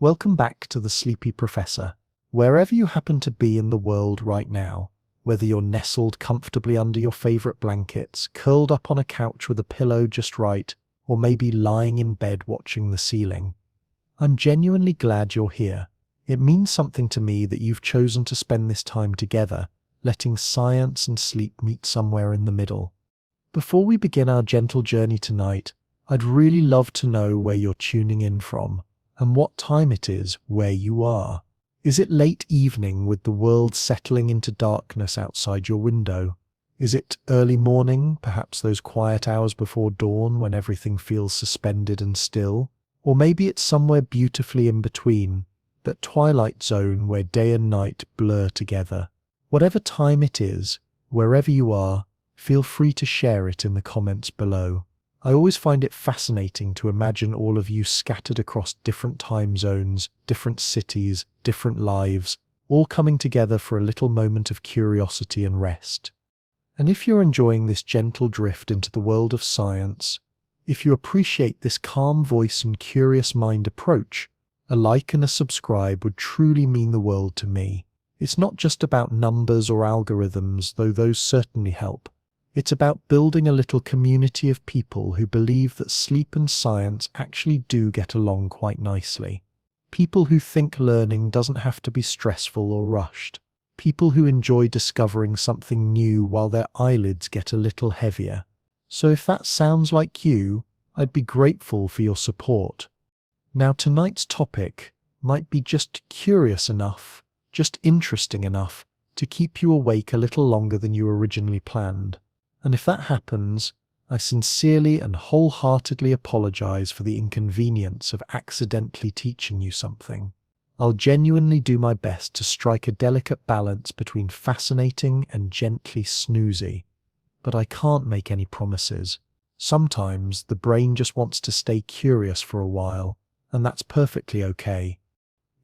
Welcome back to the Sleepy Professor. Wherever you happen to be in the world right now, whether you're nestled comfortably under your favorite blankets, curled up on a couch with a pillow just right, or maybe lying in bed watching the ceiling, I'm genuinely glad you're here. It means something to me that you've chosen to spend this time together, letting science and sleep meet somewhere in the middle. Before we begin our gentle journey tonight, I'd really love to know where you're tuning in from, and what time it is where you are. Is it late evening with the world settling into darkness outside your window? Is it early morning, perhaps those quiet hours before dawn when everything feels suspended and still? Or maybe it's somewhere beautifully in between, that twilight zone where day and night blur together. Whatever time it is, wherever you are, feel free to share it in the comments below. I always find it fascinating to imagine all of you scattered across different time zones, different cities, different lives, all coming together for a little moment of curiosity and rest. And if you're enjoying this gentle drift into the world of science, if you appreciate this calm voice and curious mind approach, a like and a subscribe would truly mean the world to me. It's not just about numbers or algorithms, though those certainly help. It's about building a little community of people who believe that sleep and science actually do get along quite nicely. People who think learning doesn't have to be stressful or rushed. People who enjoy discovering something new while their eyelids get a little heavier. So if that sounds like you, I'd be grateful for your support. Now, tonight's topic might be just curious enough, just interesting enough to keep you awake a little longer than you originally planned. And if that happens, I sincerely and wholeheartedly apologize for the inconvenience of accidentally teaching you something. I'll genuinely do my best to strike a delicate balance between fascinating and gently snoozy. But I can't make any promises. Sometimes the brain just wants to stay curious for a while, and that's perfectly okay.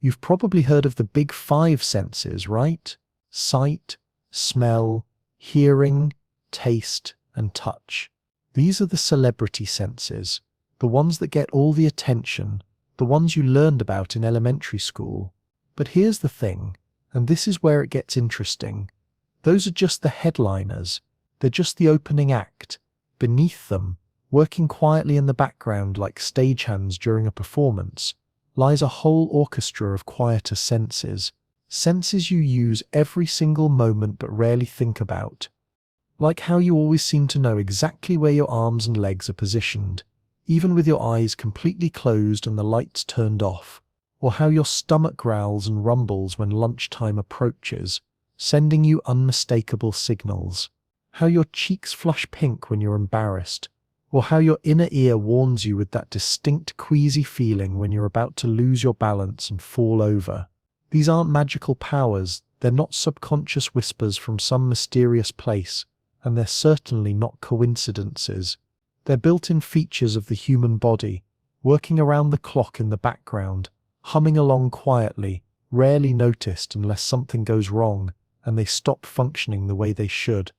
You've probably heard of the big 5 senses, right? Sight, smell, hearing, taste, and touch. These are the celebrity senses, the ones that get all the attention, the ones you learned about in elementary school. But here's the thing, and this is where it gets interesting. Those are just the headliners. They're just the opening act. Beneath them, working quietly in the background like stagehands during a performance, lies a whole orchestra of quieter senses. Senses you use every single moment but rarely think about. Like how you always seem to know exactly where your arms and legs are positioned, even with your eyes completely closed and the lights turned off. Or how your stomach growls and rumbles when lunchtime approaches, sending you unmistakable signals. How your cheeks flush pink when you're embarrassed, or how your inner ear warns you with that distinct queasy feeling when you're about to lose your balance and fall over. These aren't magical powers, they're not subconscious whispers from some mysterious place, and they're certainly not coincidences. They're built-in features of the human body, working around the clock in the background, humming along quietly, rarely noticed unless something goes wrong, and they stop functioning the way they should.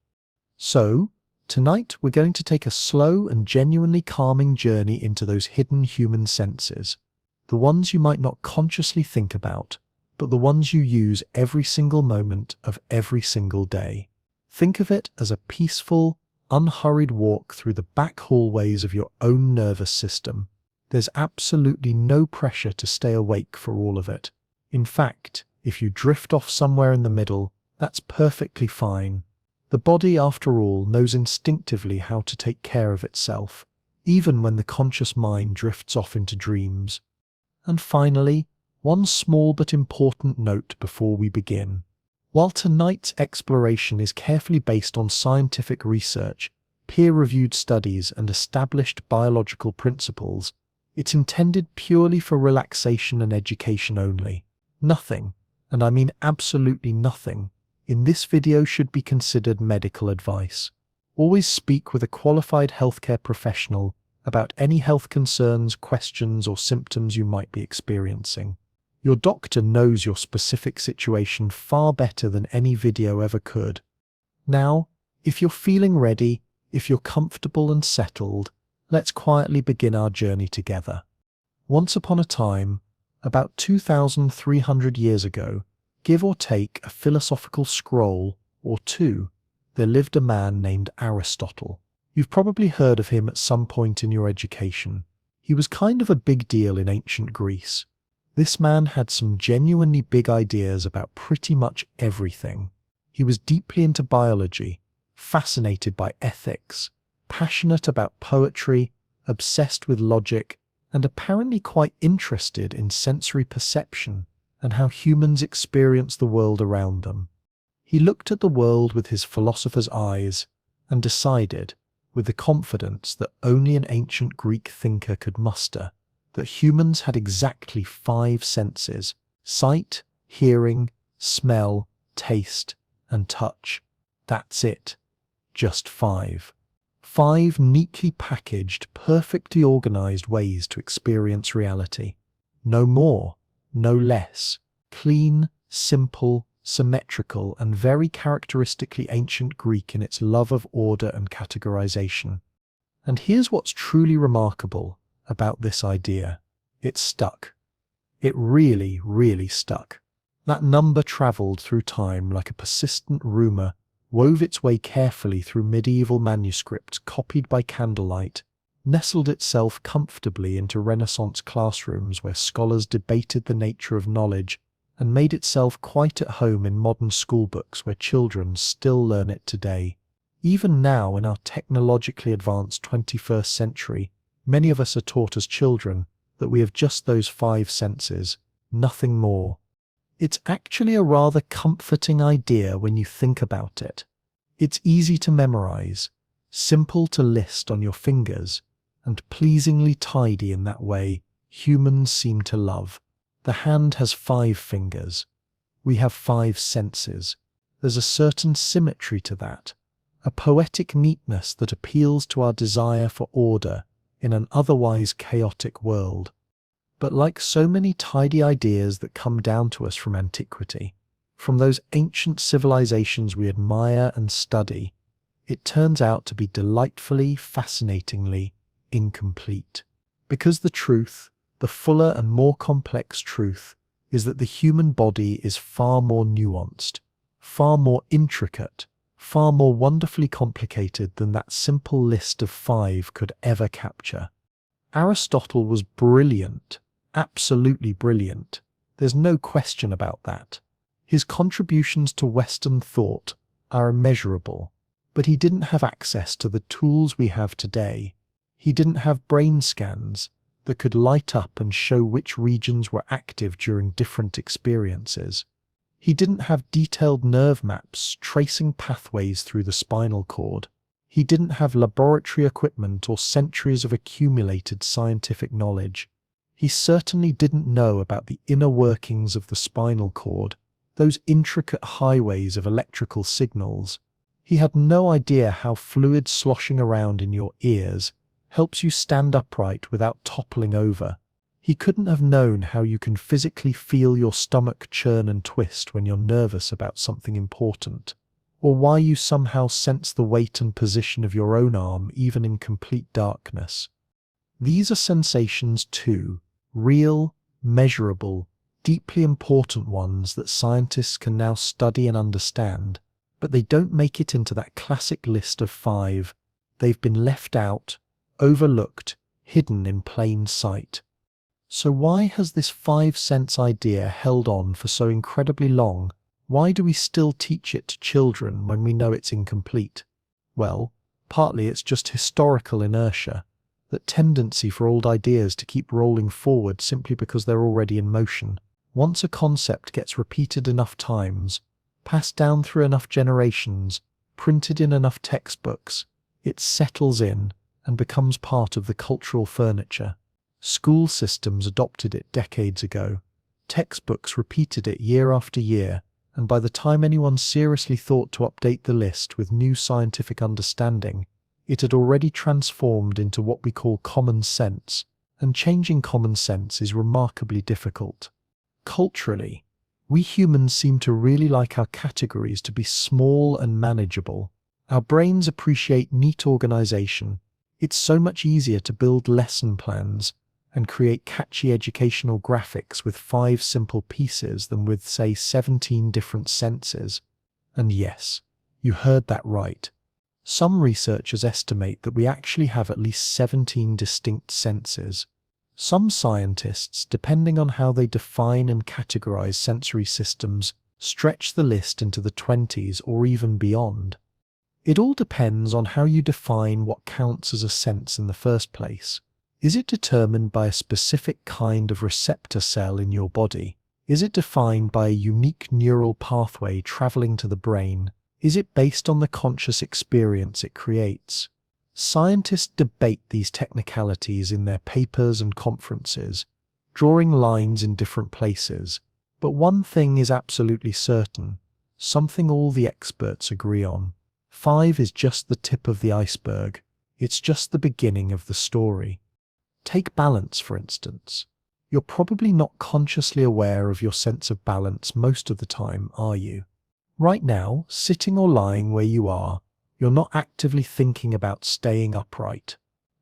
So, tonight we're going to take a slow and genuinely calming journey into those hidden human senses. The ones you might not consciously think about, but the ones you use every single moment of every single day. Think of it as a peaceful, unhurried walk through the back hallways of your own nervous system. There's absolutely no pressure to stay awake for all of it. In fact, if you drift off somewhere in the middle, that's perfectly fine. The body, after all, knows instinctively how to take care of itself, even when the conscious mind drifts off into dreams. And finally, one small but important note before we begin. While tonight's exploration is carefully based on scientific research, peer-reviewed studies, and established biological principles, it's intended purely for relaxation and education only. Nothing, and I mean absolutely nothing, in this video should be considered medical advice. Always speak with a qualified healthcare professional about any health concerns, questions, or symptoms you might be experiencing. Your doctor knows your specific situation far better than any video ever could. Now, if you're feeling ready, if you're comfortable and settled, let's quietly begin our journey together. Once upon a time, About 2,300 years ago, give or take a philosophical scroll or two, there lived a man named Aristotle. You've probably heard of him at some point in your education. He was kind of a big deal in ancient Greece. This man had some genuinely big ideas about pretty much everything. He was deeply into biology, fascinated by ethics, passionate about poetry, obsessed with logic, and apparently quite interested in sensory perception and how humans experience the world around them. He looked at the world with his philosopher's eyes and decided, with the confidence that only an ancient Greek thinker could muster, that humans had exactly 5 senses: sight, hearing, smell, taste, and touch. That's it. Just 5. 5 neatly packaged, perfectly organized ways to experience reality. No more, no less. Clean, simple, symmetrical, and very characteristically ancient Greek in its love of order and categorization. And here's what's truly remarkable about this idea. It stuck. It really, really stuck. That number traveled through time like a persistent rumor, wove its way carefully through medieval manuscripts copied by candlelight, nestled itself comfortably into Renaissance classrooms where scholars debated the nature of knowledge, and made itself quite at home in modern schoolbooks where children still learn it today. Even now, in our technologically advanced 21st century, many of us are taught as children that we have just those 5 senses, nothing more. It's actually a rather comforting idea when you think about it. It's easy to memorize, simple to list on your fingers, and pleasingly tidy in that way humans seem to love. The hand has 5 fingers. We have 5 senses. There's a certain symmetry to that, a poetic neatness that appeals to our desire for order in an otherwise chaotic world. But like so many tidy ideas that come down to us from antiquity, from those ancient civilizations we admire and study, it turns out to be delightfully, fascinatingly incomplete. Because the truth, the fuller and more complex truth, is that the human body is far more nuanced, far more intricate, far more wonderfully complicated than that simple list of 5 could ever capture. Aristotle was brilliant, absolutely brilliant. There's no question about that. His contributions to Western thought are immeasurable, but he didn't have access to the tools we have today. He didn't have brain scans that could light up and show which regions were active during different experiences. He didn't have detailed nerve maps tracing pathways through the spinal cord. He didn't have laboratory equipment or centuries of accumulated scientific knowledge. He certainly didn't know about the inner workings of the spinal cord, those intricate highways of electrical signals. He had no idea how fluid sloshing around in your ears helps you stand upright without toppling over. He couldn't have known how you can physically feel your stomach churn and twist when you're nervous about something important, or why you somehow sense the weight and position of your own arm even in complete darkness. These are sensations too, real, measurable, deeply important ones that scientists can now study and understand, but they don't make it into that classic list of 5. They've been left out, overlooked, hidden in plain sight. So why has this 5-sense idea held on for so incredibly long? Why do we still teach it to children when we know it's incomplete? Well, partly it's just historical inertia, that tendency for old ideas to keep rolling forward simply because they're already in motion. Once a concept gets repeated enough times, passed down through enough generations, printed in enough textbooks, it settles in and becomes part of the cultural furniture. School systems adopted it decades ago. Textbooks repeated it year after year, and by the time anyone seriously thought to update the list with new scientific understanding, it had already transformed into what we call common sense, and changing common sense is remarkably difficult. Culturally, we humans seem to really like our categories to be small and manageable. Our brains appreciate neat organization. It's so much easier to build lesson plans and create catchy educational graphics with 5 simple pieces than with, say, 17 different senses. And yes, you heard that right. Some researchers estimate that we actually have at least 17 distinct senses. Some scientists, depending on how they define and categorize sensory systems, stretch the list into the 20s or even beyond. It all depends on how you define what counts as a sense in the first place. Is it determined by a specific kind of receptor cell in your body? Is it defined by a unique neural pathway traveling to the brain? Is it based on the conscious experience it creates? Scientists debate these technicalities in their papers and conferences, drawing lines in different places. But one thing is absolutely certain, something all the experts agree on. 5 is just the tip of the iceberg. It's just the beginning of the story. Take balance, for instance. You're probably not consciously aware of your sense of balance most of the time, are you? Right now, sitting or lying where you are, you're not actively thinking about staying upright.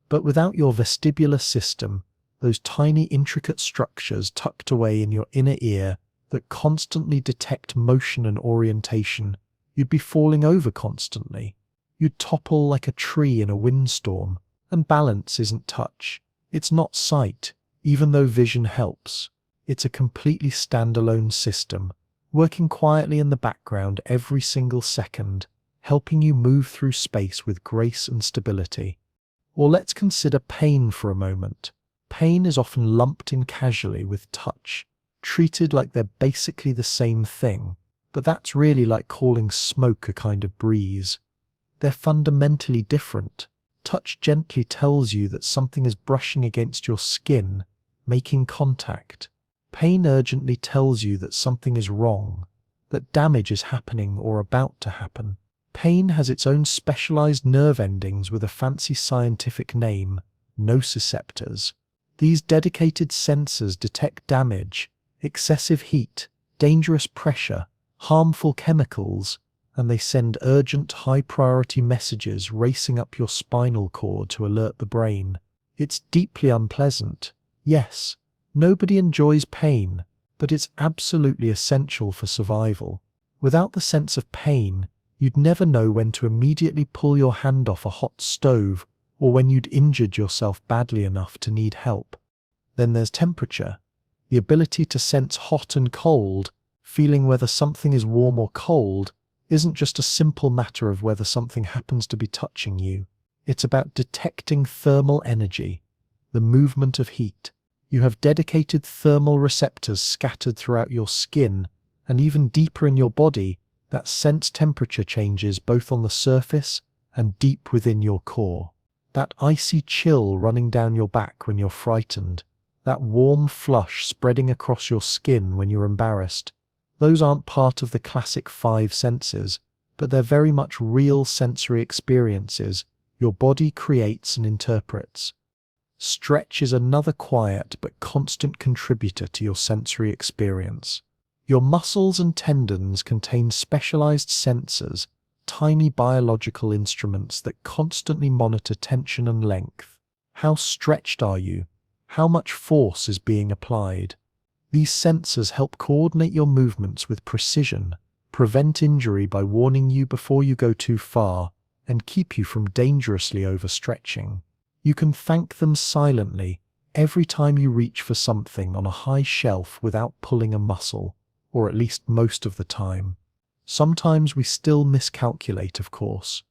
But without your vestibular system, those tiny intricate structures tucked away in your inner ear that constantly detect motion and orientation, you'd be falling over constantly. You'd topple like a tree in a windstorm. And balance isn't touch. It's not sight, even though vision helps. It's a completely standalone system, working quietly in the background every single second, helping you move through space with grace and stability. Or let's consider pain for a moment. Pain is often lumped in casually with touch, treated like they're basically the same thing, but that's really like calling smoke a kind of breeze. They're fundamentally different. Touch gently tells you that something is brushing against your skin, making contact. Pain urgently tells you that something is wrong, that damage is happening or about to happen. Pain has its own specialized nerve endings with a fancy scientific name, nociceptors. These dedicated sensors detect damage, excessive heat, dangerous pressure, harmful chemicals, and they send urgent, high-priority messages racing up your spinal cord to alert the brain. It's deeply unpleasant. Yes, nobody enjoys pain, but it's absolutely essential for survival. Without the sense of pain, you'd never know when to immediately pull your hand off a hot stove or when you'd injured yourself badly enough to need help. Then there's temperature. The ability to sense hot and cold, feeling whether something is warm or cold, isn't just a simple matter of whether something happens to be touching you. It's about detecting thermal energy, the movement of heat. You have dedicated thermal receptors scattered throughout your skin and even deeper in your body that sense temperature changes both on the surface and deep within your core. That icy chill running down your back when you're frightened, that warm flush spreading across your skin when you're embarrassed. Those aren't part of the classic 5 senses, but they're very much real sensory experiences your body creates and interprets. Stretch is another quiet but constant contributor to your sensory experience. Your muscles and tendons contain specialized sensors, tiny biological instruments that constantly monitor tension and length. How stretched are you? How much force is being applied? These sensors help coordinate your movements with precision, prevent injury by warning you before you go too far, and keep you from dangerously overstretching. You can thank them silently every time you reach for something on a high shelf without pulling a muscle, or at least most of the time. Sometimes we still miscalculate, of course.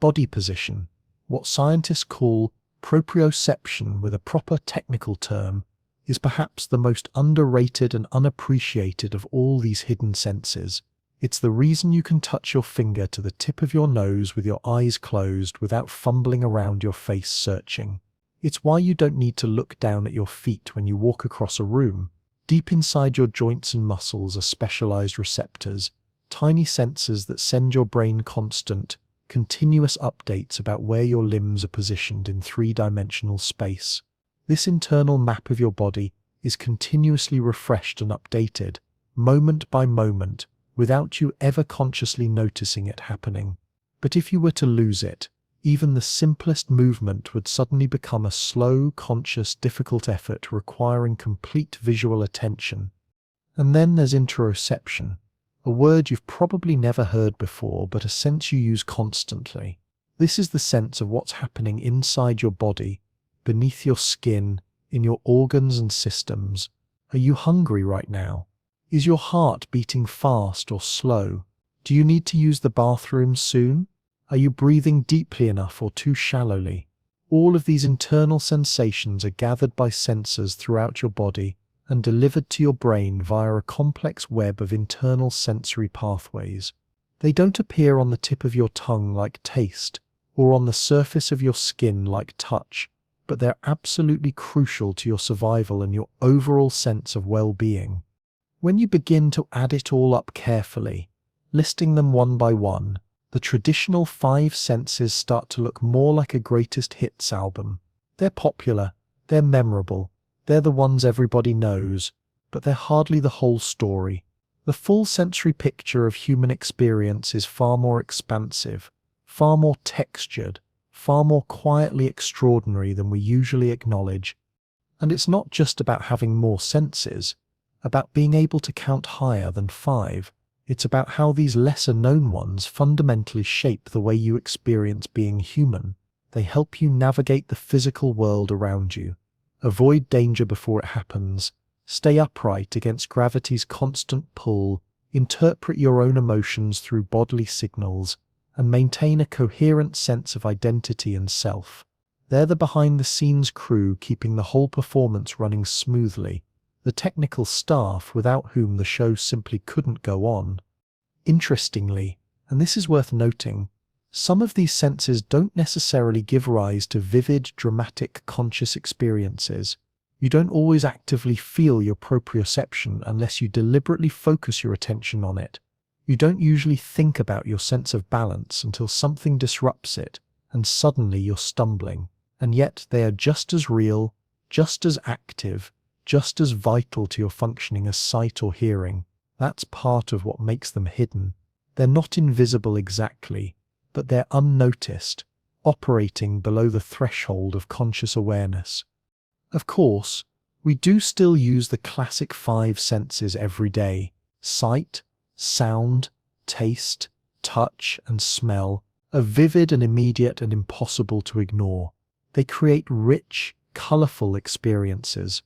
Body position, what scientists call proprioception with a proper technical term, is perhaps the most underrated and unappreciated of all these hidden senses. It's the reason you can touch your finger to the tip of your nose with your eyes closed without fumbling around your face searching. It's why you don't need to look down at your feet when you walk across a room. Deep inside your joints and muscles are specialized receptors, tiny sensors that send your brain constant, continuous updates about where your limbs are positioned in 3-dimensional space. This internal map of your body is continuously refreshed and updated, moment by moment, without you ever consciously noticing it happening. But if you were to lose it, Even the simplest movement would suddenly become a slow, conscious, difficult effort requiring complete visual attention. And then there's interoception, a word you've probably never heard before, but a sense you use constantly. This is the sense of what's happening inside your body, beneath your skin, in your organs and systems. Are you hungry right now? Is your heart beating fast or slow? Do you need to use the bathroom soon? Are you breathing deeply enough or too shallowly? All of these internal sensations are gathered by sensors throughout your body and delivered to your brain via a complex web of internal sensory pathways. They don't appear on the tip of your tongue like taste, or on the surface of your skin like touch, but they're absolutely crucial to your survival and your overall sense of well-being. When you begin to add it all up carefully, listing them one by one, the traditional 5 senses start to look more like a greatest hits album. They're popular, they're memorable, they're the ones everybody knows, but they're hardly the whole story. The full sensory picture of human experience is far more expansive, far more textured, far more quietly extraordinary than we usually acknowledge. And it's not just about having more senses, about being able to count higher than 5. It's about how these lesser-known ones fundamentally shape the way you experience being human. They help you navigate the physical world around you, avoid danger before it happens, stay upright against gravity's constant pull, interpret your own emotions through bodily signals, and maintain a coherent sense of identity and self. They're the behind-the-scenes crew keeping the whole performance running smoothly, the technical staff without whom the show simply couldn't go on. Interestingly, and this is worth noting, some of these senses don't necessarily give rise to vivid, dramatic, conscious experiences. You don't always actively feel your proprioception unless you deliberately focus your attention on it. You don't usually think about your sense of balance until something disrupts it, and suddenly you're stumbling. And yet they are just as real, just as active, just as vital to your functioning as sight or hearing. That's part of what makes them hidden. They're not invisible exactly, but they're unnoticed, operating below the threshold of conscious awareness. Of course, we do still use the classic 5 senses every day: sight, sound, taste, touch, and smell are vivid and immediate and impossible to ignore. They create rich, colorful experiences,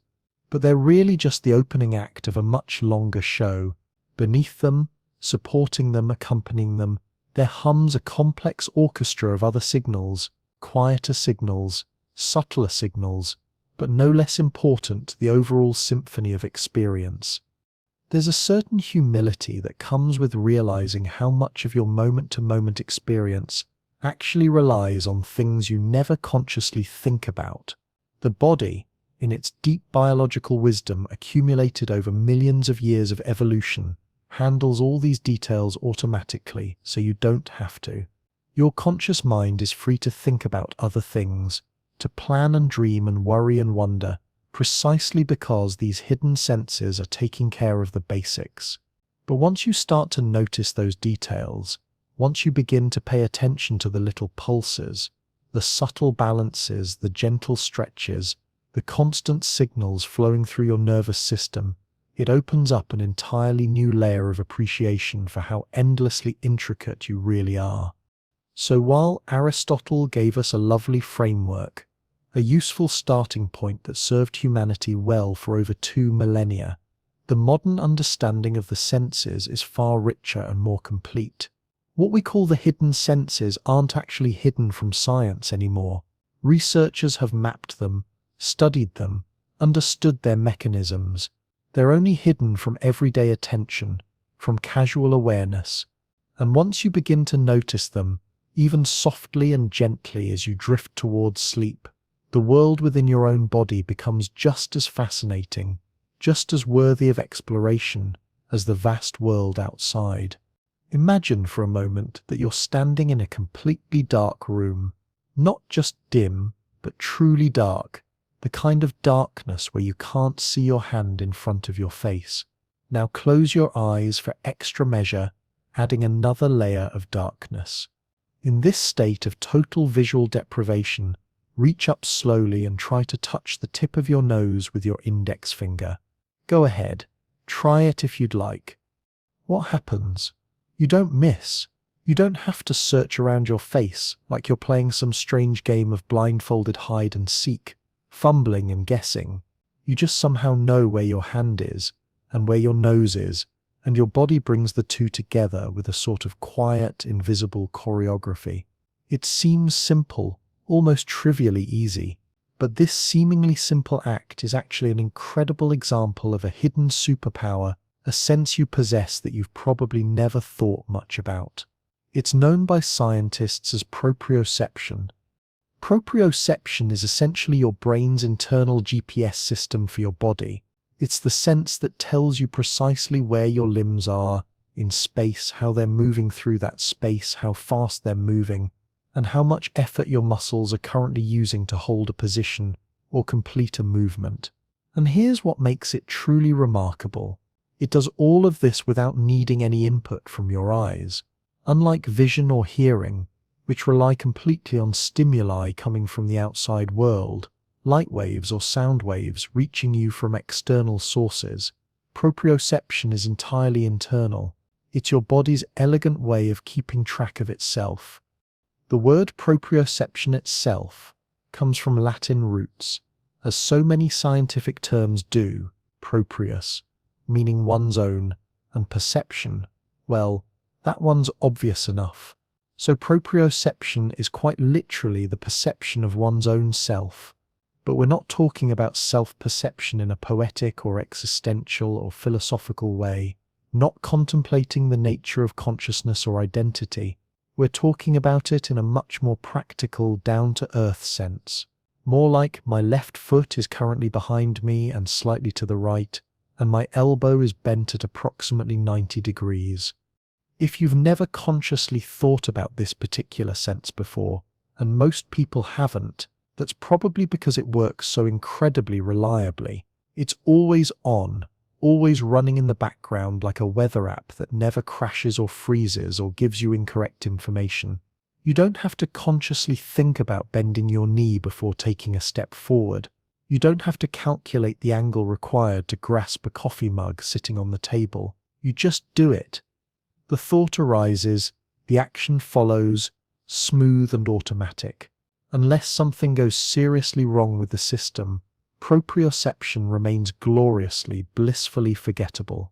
but they're really just the opening act of a much longer show. Beneath them, supporting them, accompanying them, there hums a complex orchestra of other signals, quieter signals, subtler signals, but no less important to the overall symphony of experience. There's a certain humility that comes with realizing how much of your moment-to-moment experience actually relies on things you never consciously think about. The body, in its deep biological wisdom accumulated over millions of years of evolution, handles all these details automatically, so you don't have to. Your conscious mind is free to think about other things, to plan and dream and worry and wonder, precisely because these hidden senses are taking care of the basics. But once you start to notice those details, once you begin to pay attention to the little pulses, the subtle balances, the gentle stretches, the constant signals flowing through your nervous system, it opens up an entirely new layer of appreciation for how endlessly intricate you really are. So while Aristotle gave us a lovely framework, a useful starting point that served humanity well for over 2 millennia, the modern understanding of the senses is far richer and more complete. What we call the hidden senses aren't actually hidden from science anymore. Researchers have mapped them, studied them, understood their mechanisms. They're only hidden from everyday attention, from casual awareness. And once you begin to notice them, even softly and gently as you drift towards sleep, the world within your own body becomes just as fascinating, just as worthy of exploration as the vast world outside. Imagine for a moment that you're standing in a completely dark room, not just dim, but truly dark, the kind of darkness where you can't see your hand in front of your face. Now close your eyes for extra measure, adding another layer of darkness. In this state of total visual deprivation, reach up slowly and try to touch the tip of your nose with your index finger. Go ahead, try it if you'd like. What happens? You don't miss. You don't have to search around your face like you're playing some strange game of blindfolded hide and seek, fumbling and guessing. You just somehow know where your hand is and where your nose is, and your body brings the two together with a sort of quiet, invisible choreography. It seems simple, almost trivially easy, but this seemingly simple act is actually an incredible example of a hidden superpower, a sense you possess that you've probably never thought much about. It's known by scientists as proprioception. Proprioception is essentially your brain's internal GPS system for your body. It's the sense that tells you precisely where your limbs are in space, how they're moving through that space, how fast they're moving, and how much effort your muscles are currently using to hold a position or complete a movement. And here's what makes it truly remarkable. It does all of this without needing any input from your eyes. Unlike vision or hearing, which rely completely on stimuli coming from the outside world, light waves or sound waves reaching you from external sources, proprioception is entirely internal. It's your body's elegant way of keeping track of itself. The word proprioception itself comes from Latin roots, as so many scientific terms do, proprius, meaning one's own, and perception, well, that one's obvious enough. So proprioception is quite literally the perception of one's own self. But we're not talking about self-perception in a poetic or existential or philosophical way, not contemplating the nature of consciousness or identity. We're talking about it in a much more practical, down-to-earth sense. More like my left foot is currently behind me and slightly to the right, and my elbow is bent at approximately 90 degrees. If you've never consciously thought about this particular sense before, and most people haven't, that's probably because it works so incredibly reliably. It's always on, always running in the background like a weather app that never crashes or freezes or gives you incorrect information. You don't have to consciously think about bending your knee before taking a step forward. You don't have to calculate the angle required to grasp a coffee mug sitting on the table. You just do it. The thought arises, the action follows, smooth and automatic. Unless something goes seriously wrong with the system, proprioception remains gloriously, blissfully forgettable.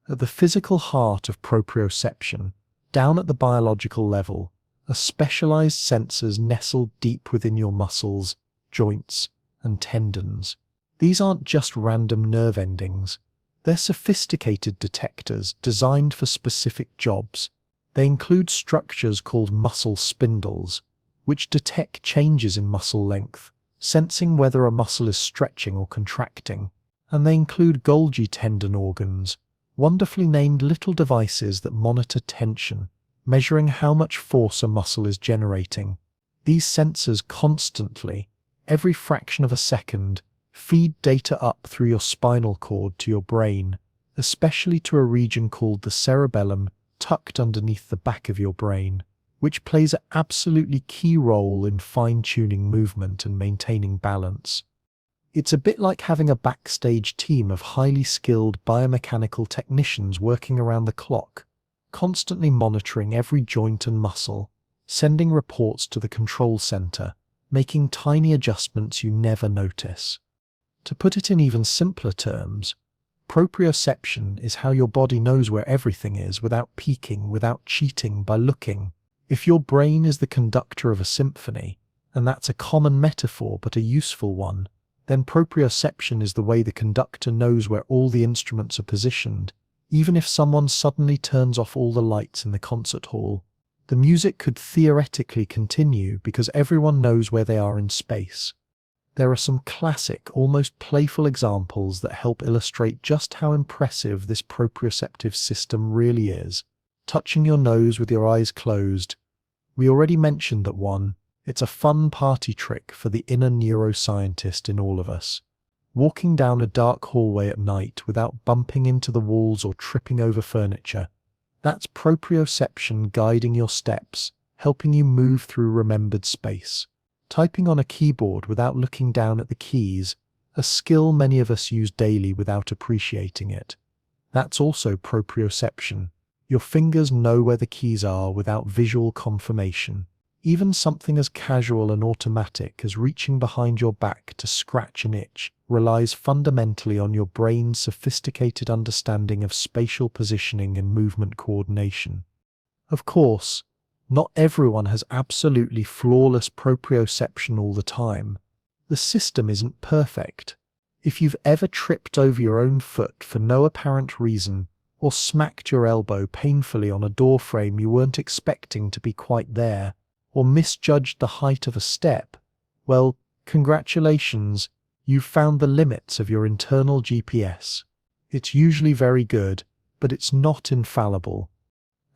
At the physical heart of proprioception, down at the biological level, are specialized sensors nestled deep within your muscles, joints, and tendons. These aren't just random nerve endings. They're sophisticated detectors designed for specific jobs. They include structures called muscle spindles, which detect changes in muscle length, sensing whether a muscle is stretching or contracting. And they include Golgi tendon organs, wonderfully named little devices that monitor tension, measuring how much force a muscle is generating. These sensors constantly, every fraction of a second, feed data up through your spinal cord to your brain, especially to a region called the cerebellum tucked underneath the back of your brain, which plays an absolutely key role in fine-tuning movement and maintaining balance. It's a bit like having a backstage team of highly skilled biomechanical technicians working around the clock, constantly monitoring every joint and muscle, sending reports to the control center, making tiny adjustments you never notice. To put it in even simpler terms, proprioception is how your body knows where everything is without peeking, without cheating, by looking. If your brain is the conductor of a symphony, and that's a common metaphor but a useful one, then proprioception is the way the conductor knows where all the instruments are positioned. Even if someone suddenly turns off all the lights in the concert hall, the music could theoretically continue because everyone knows where they are in space. There are some classic, almost playful examples that help illustrate just how impressive this proprioceptive system really is. Touching your nose with your eyes closed. We already mentioned that one. It's a fun party trick for the inner neuroscientist in all of us. Walking down a dark hallway at night without bumping into the walls or tripping over furniture. That's proprioception guiding your steps, helping you move through remembered space. Typing on a keyboard without looking down at the keys, a skill many of us use daily without appreciating it. That's also proprioception. Your fingers know where the keys are without visual confirmation. Even something as casual and automatic as reaching behind your back to scratch an itch relies fundamentally on your brain's sophisticated understanding of spatial positioning and movement coordination. Of course, not everyone has absolutely flawless proprioception all the time. The system isn't perfect. If you've ever tripped over your own foot for no apparent reason, or smacked your elbow painfully on a door frame you weren't expecting to be quite there, or misjudged the height of a step, well, congratulations, you've found the limits of your internal GPS. It's usually very good, but it's not infallible.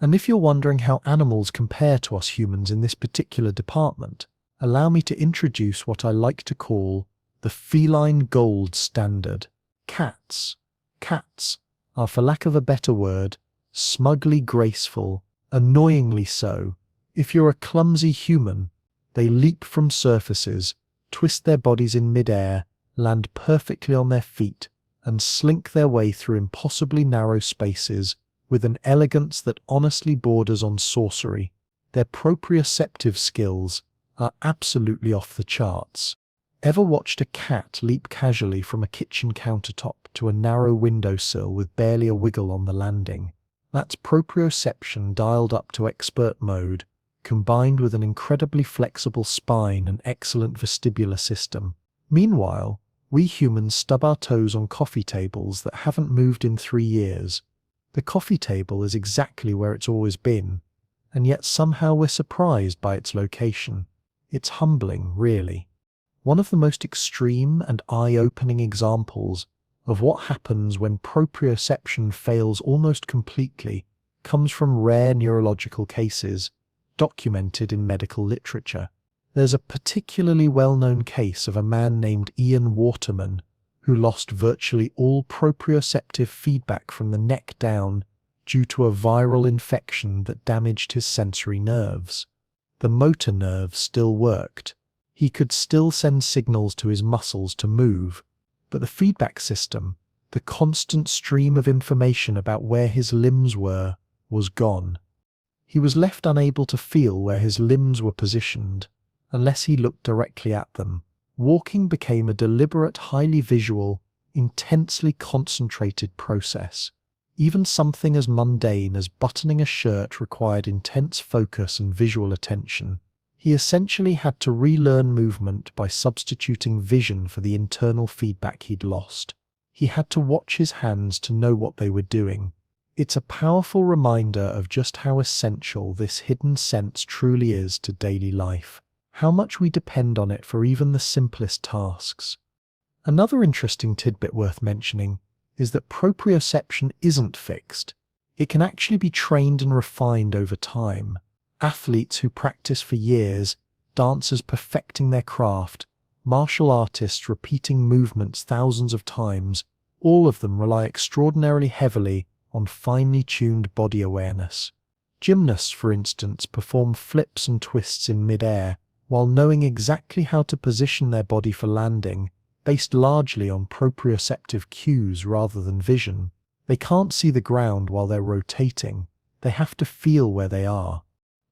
And if you're wondering how animals compare to us humans in this particular department, allow me to introduce what I like to call the feline gold standard. Cats. Cats are, for lack of a better word, smugly graceful, annoyingly so. If you're a clumsy human, they leap from surfaces, twist their bodies in midair, land perfectly on their feet, and slink their way through impossibly narrow spaces with an elegance that honestly borders on sorcery. Their proprioceptive skills are absolutely off the charts. Ever watched a cat leap casually from a kitchen countertop to a narrow windowsill with barely a wiggle on the landing? That's proprioception dialed up to expert mode, combined with an incredibly flexible spine and excellent vestibular system. Meanwhile, we humans stub our toes on coffee tables that haven't moved in 3 years. The coffee table is exactly where it's always been, and yet somehow we're surprised by its location. It's humbling, really. One of the most extreme and eye-opening examples of what happens when proprioception fails almost completely comes from rare neurological cases documented in medical literature. There's a particularly well-known case of a man named Ian Waterman who lost virtually all proprioceptive feedback from the neck down due to a viral infection that damaged his sensory nerves. The motor nerves still worked. He could still send signals to his muscles to move, but the feedback system, the constant stream of information about where his limbs were, was gone. He was left unable to feel where his limbs were positioned, unless he looked directly at them. Walking became a deliberate, highly visual, intensely concentrated process. Even something as mundane as buttoning a shirt required intense focus and visual attention. He essentially had to relearn movement by substituting vision for the internal feedback he'd lost. He had to watch his hands to know what they were doing. It's a powerful reminder of just how essential this hidden sense truly is to daily life, how much we depend on it for even the simplest tasks. Another interesting tidbit worth mentioning is that proprioception isn't fixed. It can actually be trained and refined over time. Athletes who practice for years, dancers perfecting their craft, martial artists repeating movements thousands of times, all of them rely extraordinarily heavily on finely tuned body awareness. Gymnasts, for instance, perform flips and twists in midair while knowing exactly how to position their body for landing, based largely on proprioceptive cues rather than vision. They can't see the ground while they're rotating. They have to feel where they are.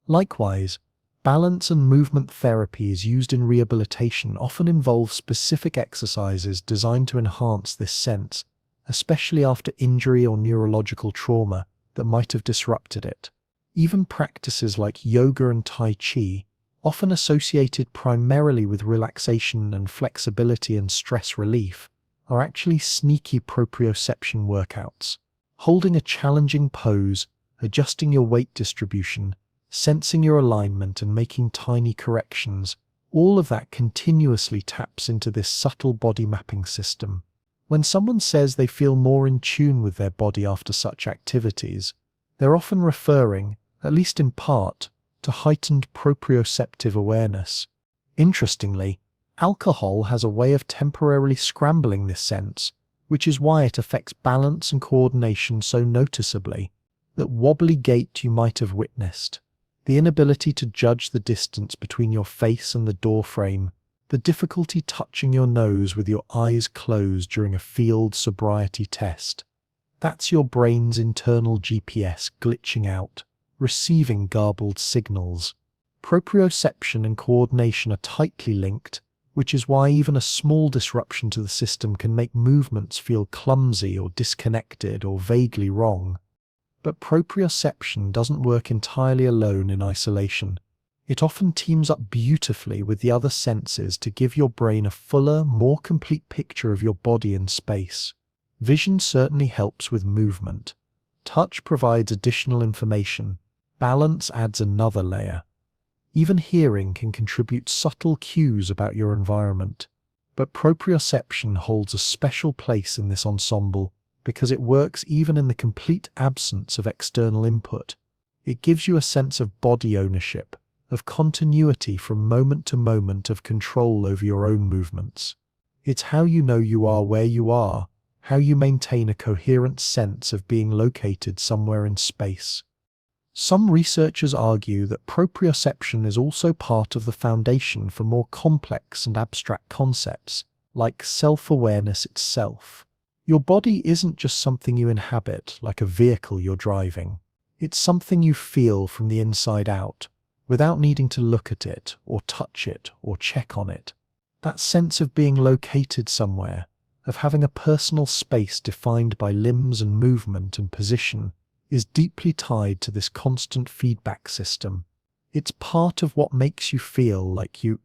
Likewise, balance and movement therapies used in rehabilitation often involve specific exercises designed to enhance this sense, especially after injury or neurological trauma that might have disrupted it. Even practices like yoga and Tai Chi, often associated primarily with relaxation and flexibility and stress relief, are actually sneaky proprioception workouts. Holding a challenging pose, adjusting your weight distribution, sensing your alignment and making tiny corrections, all of that continuously taps into this subtle body mapping system. When someone says they feel more in tune with their body after such activities, they're often referring, at least in part, to heightened proprioceptive awareness. Interestingly, alcohol has a way of temporarily scrambling this sense, which is why it affects balance and coordination so noticeably. That wobbly gait you might have witnessed. The inability to judge the distance between your face and the door frame, the difficulty touching your nose with your eyes closed during a field sobriety test. That's your brain's internal GPS glitching out, receiving garbled signals. Proprioception and coordination are tightly linked, which is why even a small disruption to the system can make movements feel clumsy or disconnected or vaguely wrong. But proprioception doesn't work entirely alone in isolation. It often teams up beautifully with the other senses to give your brain a fuller, more complete picture of your body in space. Vision certainly helps with movement. Touch provides additional information. Balance adds another layer. Even hearing can contribute subtle cues about your environment. But proprioception holds a special place in this ensemble because it works even in the complete absence of external input. It gives you a sense of body ownership, of continuity from moment to moment, of control over your own movements. It's how you know you are where you are, how you maintain a coherent sense of being located somewhere in space. Some researchers argue that proprioception is also part of the foundation for more complex and abstract concepts, like self-awareness itself. Your body isn't just something you inhabit, like a vehicle you're driving. It's something you feel from the inside out, without needing to look at it, or touch it, or check on it. That sense of being located somewhere, of having a personal space defined by limbs and movement and position, is deeply tied to this constant feedback system. It's part of what makes you feel like you.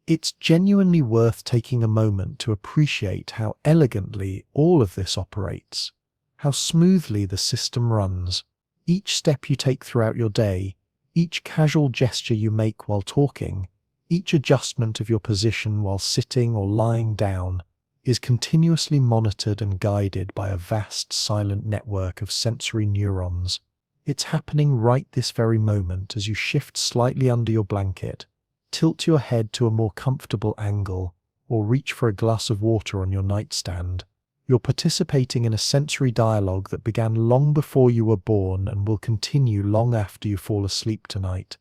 It's genuinely worth taking a moment to appreciate how elegantly all of this operates, how smoothly the system runs. Each step you take throughout your day, each casual gesture you make while talking, each adjustment of your position while sitting or lying down, is continuously monitored and guided by a vast silent network of sensory neurons. It's happening right this very moment as you shift slightly under your blanket, tilt your head to a more comfortable angle, or reach for a glass of water on your nightstand. You're participating in a sensory dialogue that began long before you were born and will continue long after you fall asleep tonight.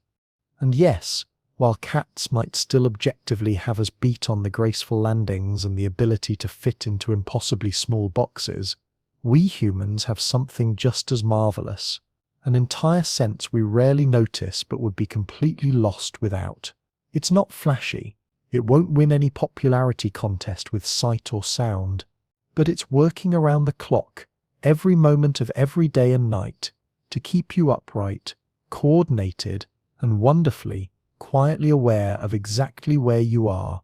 And yes, while cats might still objectively have us beat on the graceful landings and the ability to fit into impossibly small boxes, we humans have something just as marvelous, an entire sense we rarely notice but would be completely lost without. It's not flashy, it won't win any popularity contest with sight or sound, but it's working around the clock, every moment of every day and night, to keep you upright, coordinated, and wonderfully, quietly aware of exactly where you are.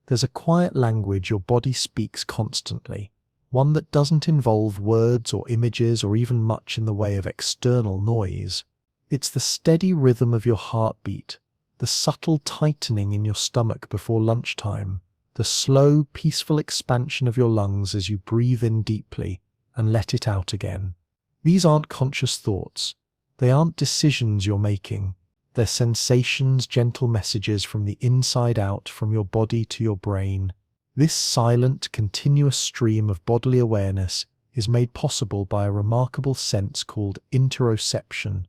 There's a quiet language your body speaks constantly, one that doesn't involve words or images or even much in the way of external noise. It's the steady rhythm of your heartbeat, the subtle tightening in your stomach before lunchtime, the slow, peaceful expansion of your lungs as you breathe in deeply and let it out again. These aren't conscious thoughts. They aren't decisions you're making. They're sensations, gentle messages from the inside out, from your body to your brain. This silent, continuous stream of bodily awareness is made possible by a remarkable sense called interoception.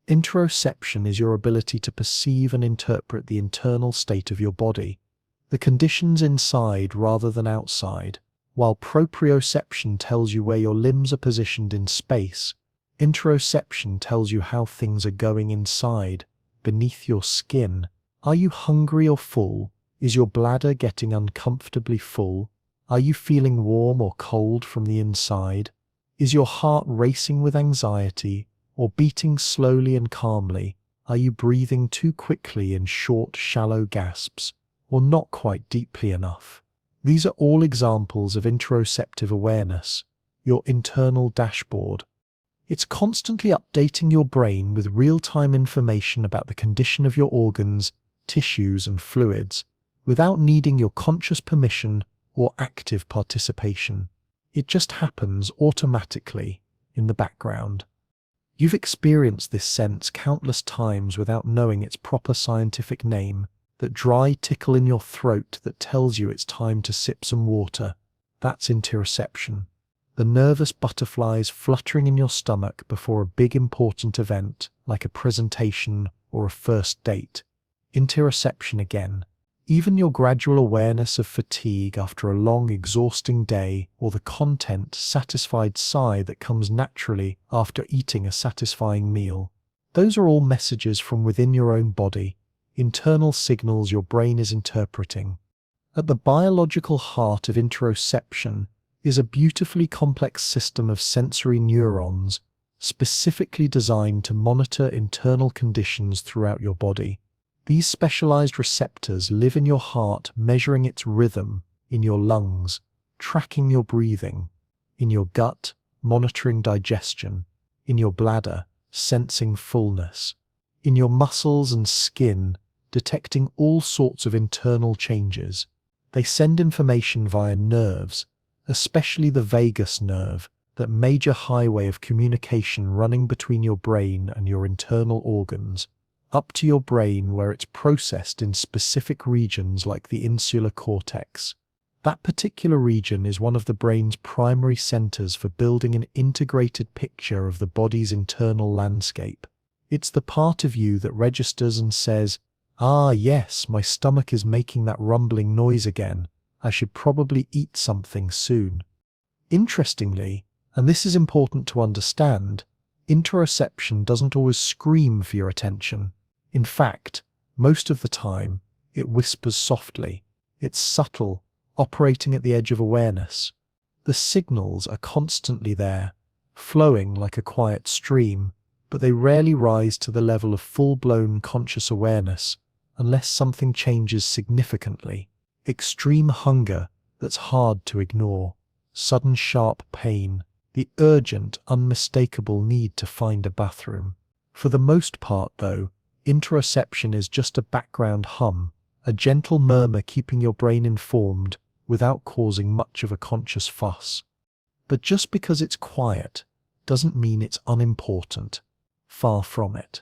Interoception is your ability to perceive and interpret the internal state of your body, the conditions inside rather than outside. While proprioception tells you where your limbs are positioned in space, interoception tells you how things are going inside, beneath your skin. Are you hungry or full? Is your bladder getting uncomfortably full? Are you feeling warm or cold from the inside? Is your heart racing with anxiety or beating slowly and calmly? Are you breathing too quickly in short, shallow gasps, or not quite deeply enough? These are all examples of interoceptive awareness, your internal dashboard. It's constantly updating your brain with real-time information about the condition of your organs, tissues, and fluids, without needing your conscious permission or active participation. It just happens automatically in the background. You've experienced this sense countless times without knowing its proper scientific name, that dry tickle in your throat that tells you it's time to sip some water. That's interoception. The nervous butterflies fluttering in your stomach before a big important event, like a presentation or a first date. Interoception again. Even your gradual awareness of fatigue after a long, exhausting day, or the content, satisfied sigh that comes naturally after eating a satisfying meal. Those are all messages from within your own body, internal signals your brain is interpreting. At the biological heart of interoception is a beautifully complex system of sensory neurons, specifically designed to monitor internal conditions throughout your body. These specialized receptors live in your heart, measuring its rhythm, in your lungs, tracking your breathing, in your gut, monitoring digestion, in your bladder, sensing fullness, in your muscles and skin, detecting all sorts of internal changes. They send information via nerves, especially the vagus nerve, that major highway of communication running between your brain and your internal organs, up to your brain where it's processed in specific regions like the insular cortex. That particular region is one of the brain's primary centers for building an integrated picture of the body's internal landscape. It's the part of you that registers and says, "Ah, yes, my stomach is making that rumbling noise again. I should probably eat something soon." Interestingly, and this is important to understand, interoception doesn't always scream for your attention. In fact, most of the time, it whispers softly. It's subtle, operating at the edge of awareness. The signals are constantly there, flowing like a quiet stream, but they rarely rise to the level of full-blown conscious awareness unless something changes significantly. Extreme hunger that's hard to ignore, sudden sharp pain, the urgent, unmistakable need to find a bathroom. For the most part, though, interoception is just a background hum, a gentle murmur keeping your brain informed without causing much of a conscious fuss. But just because it's quiet doesn't mean it's unimportant. Far from it.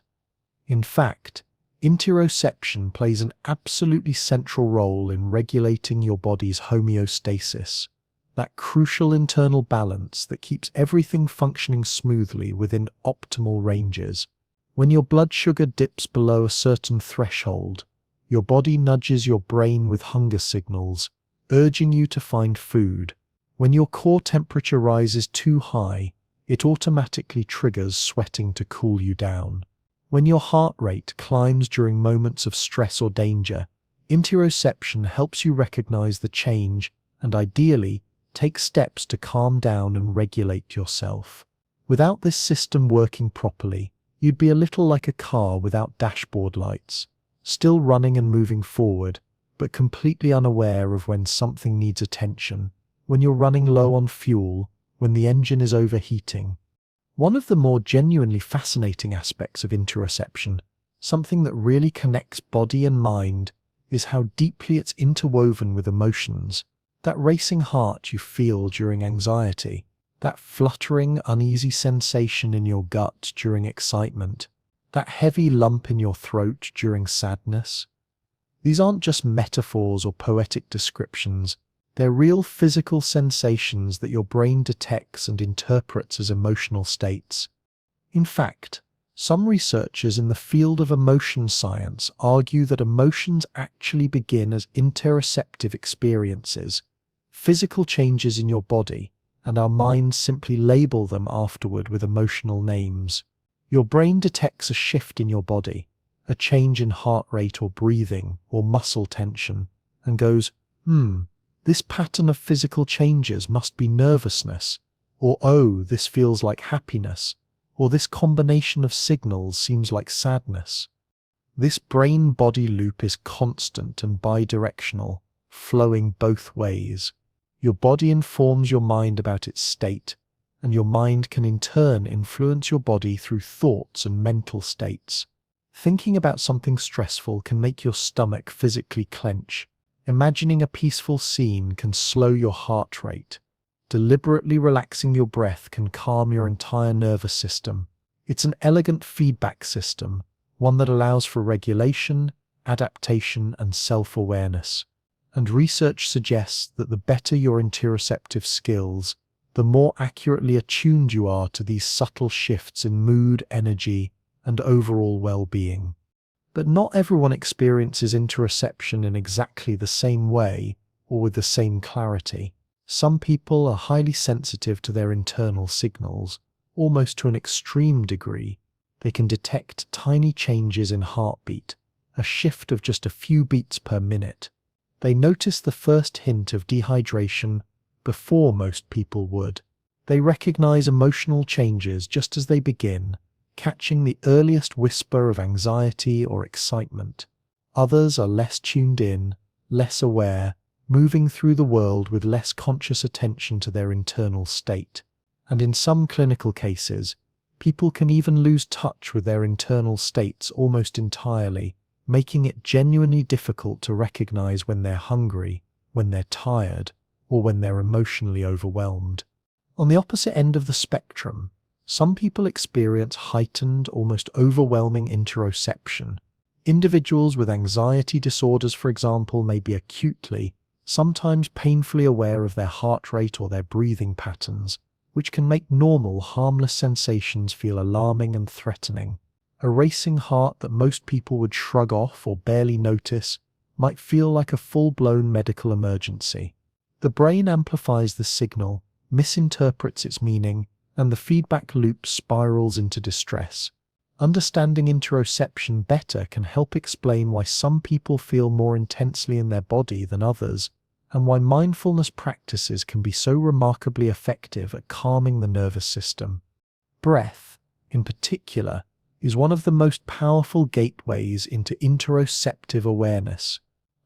In fact, interoception plays an absolutely central role in regulating your body's homeostasis, that crucial internal balance that keeps everything functioning smoothly within optimal ranges. When your blood sugar dips below a certain threshold, your body nudges your brain with hunger signals, urging you to find food. When your core temperature rises too high, it automatically triggers sweating to cool you down. When your heart rate climbs during moments of stress or danger, interoception helps you recognize the change and ideally take steps to calm down and regulate yourself. Without this system working properly, you'd be a little like a car without dashboard lights, still running and moving forward, but completely unaware of when something needs attention, when you're running low on fuel, when the engine is overheating. One of the more genuinely fascinating aspects of interoception, something that really connects body and mind, is how deeply it's interwoven with emotions. That racing heart you feel during anxiety, that fluttering, uneasy sensation in your gut during excitement, that heavy lump in your throat during sadness. These aren't just metaphors or poetic descriptions. They're real physical sensations that your brain detects and interprets as emotional states. In fact, some researchers in the field of emotion science argue that emotions actually begin as interoceptive experiences, physical changes in your body, and our minds simply label them afterward with emotional names. Your brain detects a shift in your body, a change in heart rate or breathing or muscle tension, and goes, this pattern of physical changes must be nervousness, or oh, this feels like happiness, or this combination of signals seems like sadness. This brain-body loop is constant and bidirectional, flowing both ways. Your body informs your mind about its state, and your mind can in turn influence your body through thoughts and mental states. Thinking about something stressful can make your stomach physically clench. Imagining a peaceful scene can slow your heart rate. Deliberately relaxing your breath can calm your entire nervous system. It's an elegant feedback system, one that allows for regulation, adaptation, and self-awareness. And research suggests that the better your interoceptive skills, the more accurately attuned you are to these subtle shifts in mood, energy, and overall well-being. But not everyone experiences interoception in exactly the same way or with the same clarity. Some people are highly sensitive to their internal signals, almost to an extreme degree. They can detect tiny changes in heartbeat, a shift of just a few beats per minute. They notice the first hint of dehydration before most people would. They recognize emotional changes just as they begin, catching the earliest whisper of anxiety or excitement. Others are less tuned in, less aware, moving through the world with less conscious attention to their internal state. And in some clinical cases, people can even lose touch with their internal states almost entirely, making it genuinely difficult to recognize when they're hungry, when they're tired, or when they're emotionally overwhelmed. On the opposite end of the spectrum, some people experience heightened, almost overwhelming interoception. Individuals with anxiety disorders, for example, may be acutely, sometimes painfully aware of their heart rate or their breathing patterns, which can make normal, harmless sensations feel alarming and threatening. A racing heart that most people would shrug off or barely notice might feel like a full-blown medical emergency. The brain amplifies the signal, misinterprets its meaning, and the feedback loop spirals into distress. Understanding interoception better can help explain why some people feel more intensely in their body than others, and why mindfulness practices can be so remarkably effective at calming the nervous system. Breath, in particular, is one of the most powerful gateways into interoceptive awareness.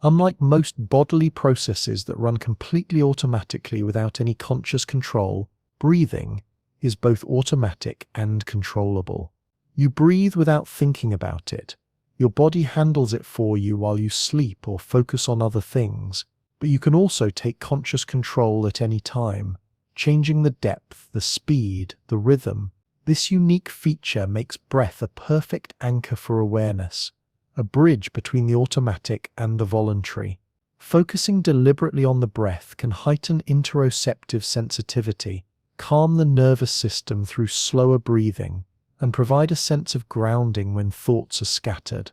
Unlike most bodily processes that run completely automatically without any conscious control, breathing is both automatic and controllable. You breathe without thinking about it. Your body handles it for you while you sleep or focus on other things, but you can also take conscious control at any time, changing the depth, the speed, the rhythm. This unique feature makes breath a perfect anchor for awareness, a bridge between the automatic and the voluntary. Focusing deliberately on the breath can heighten interoceptive sensitivity, calm the nervous system through slower breathing, and provide a sense of grounding when thoughts are scattered.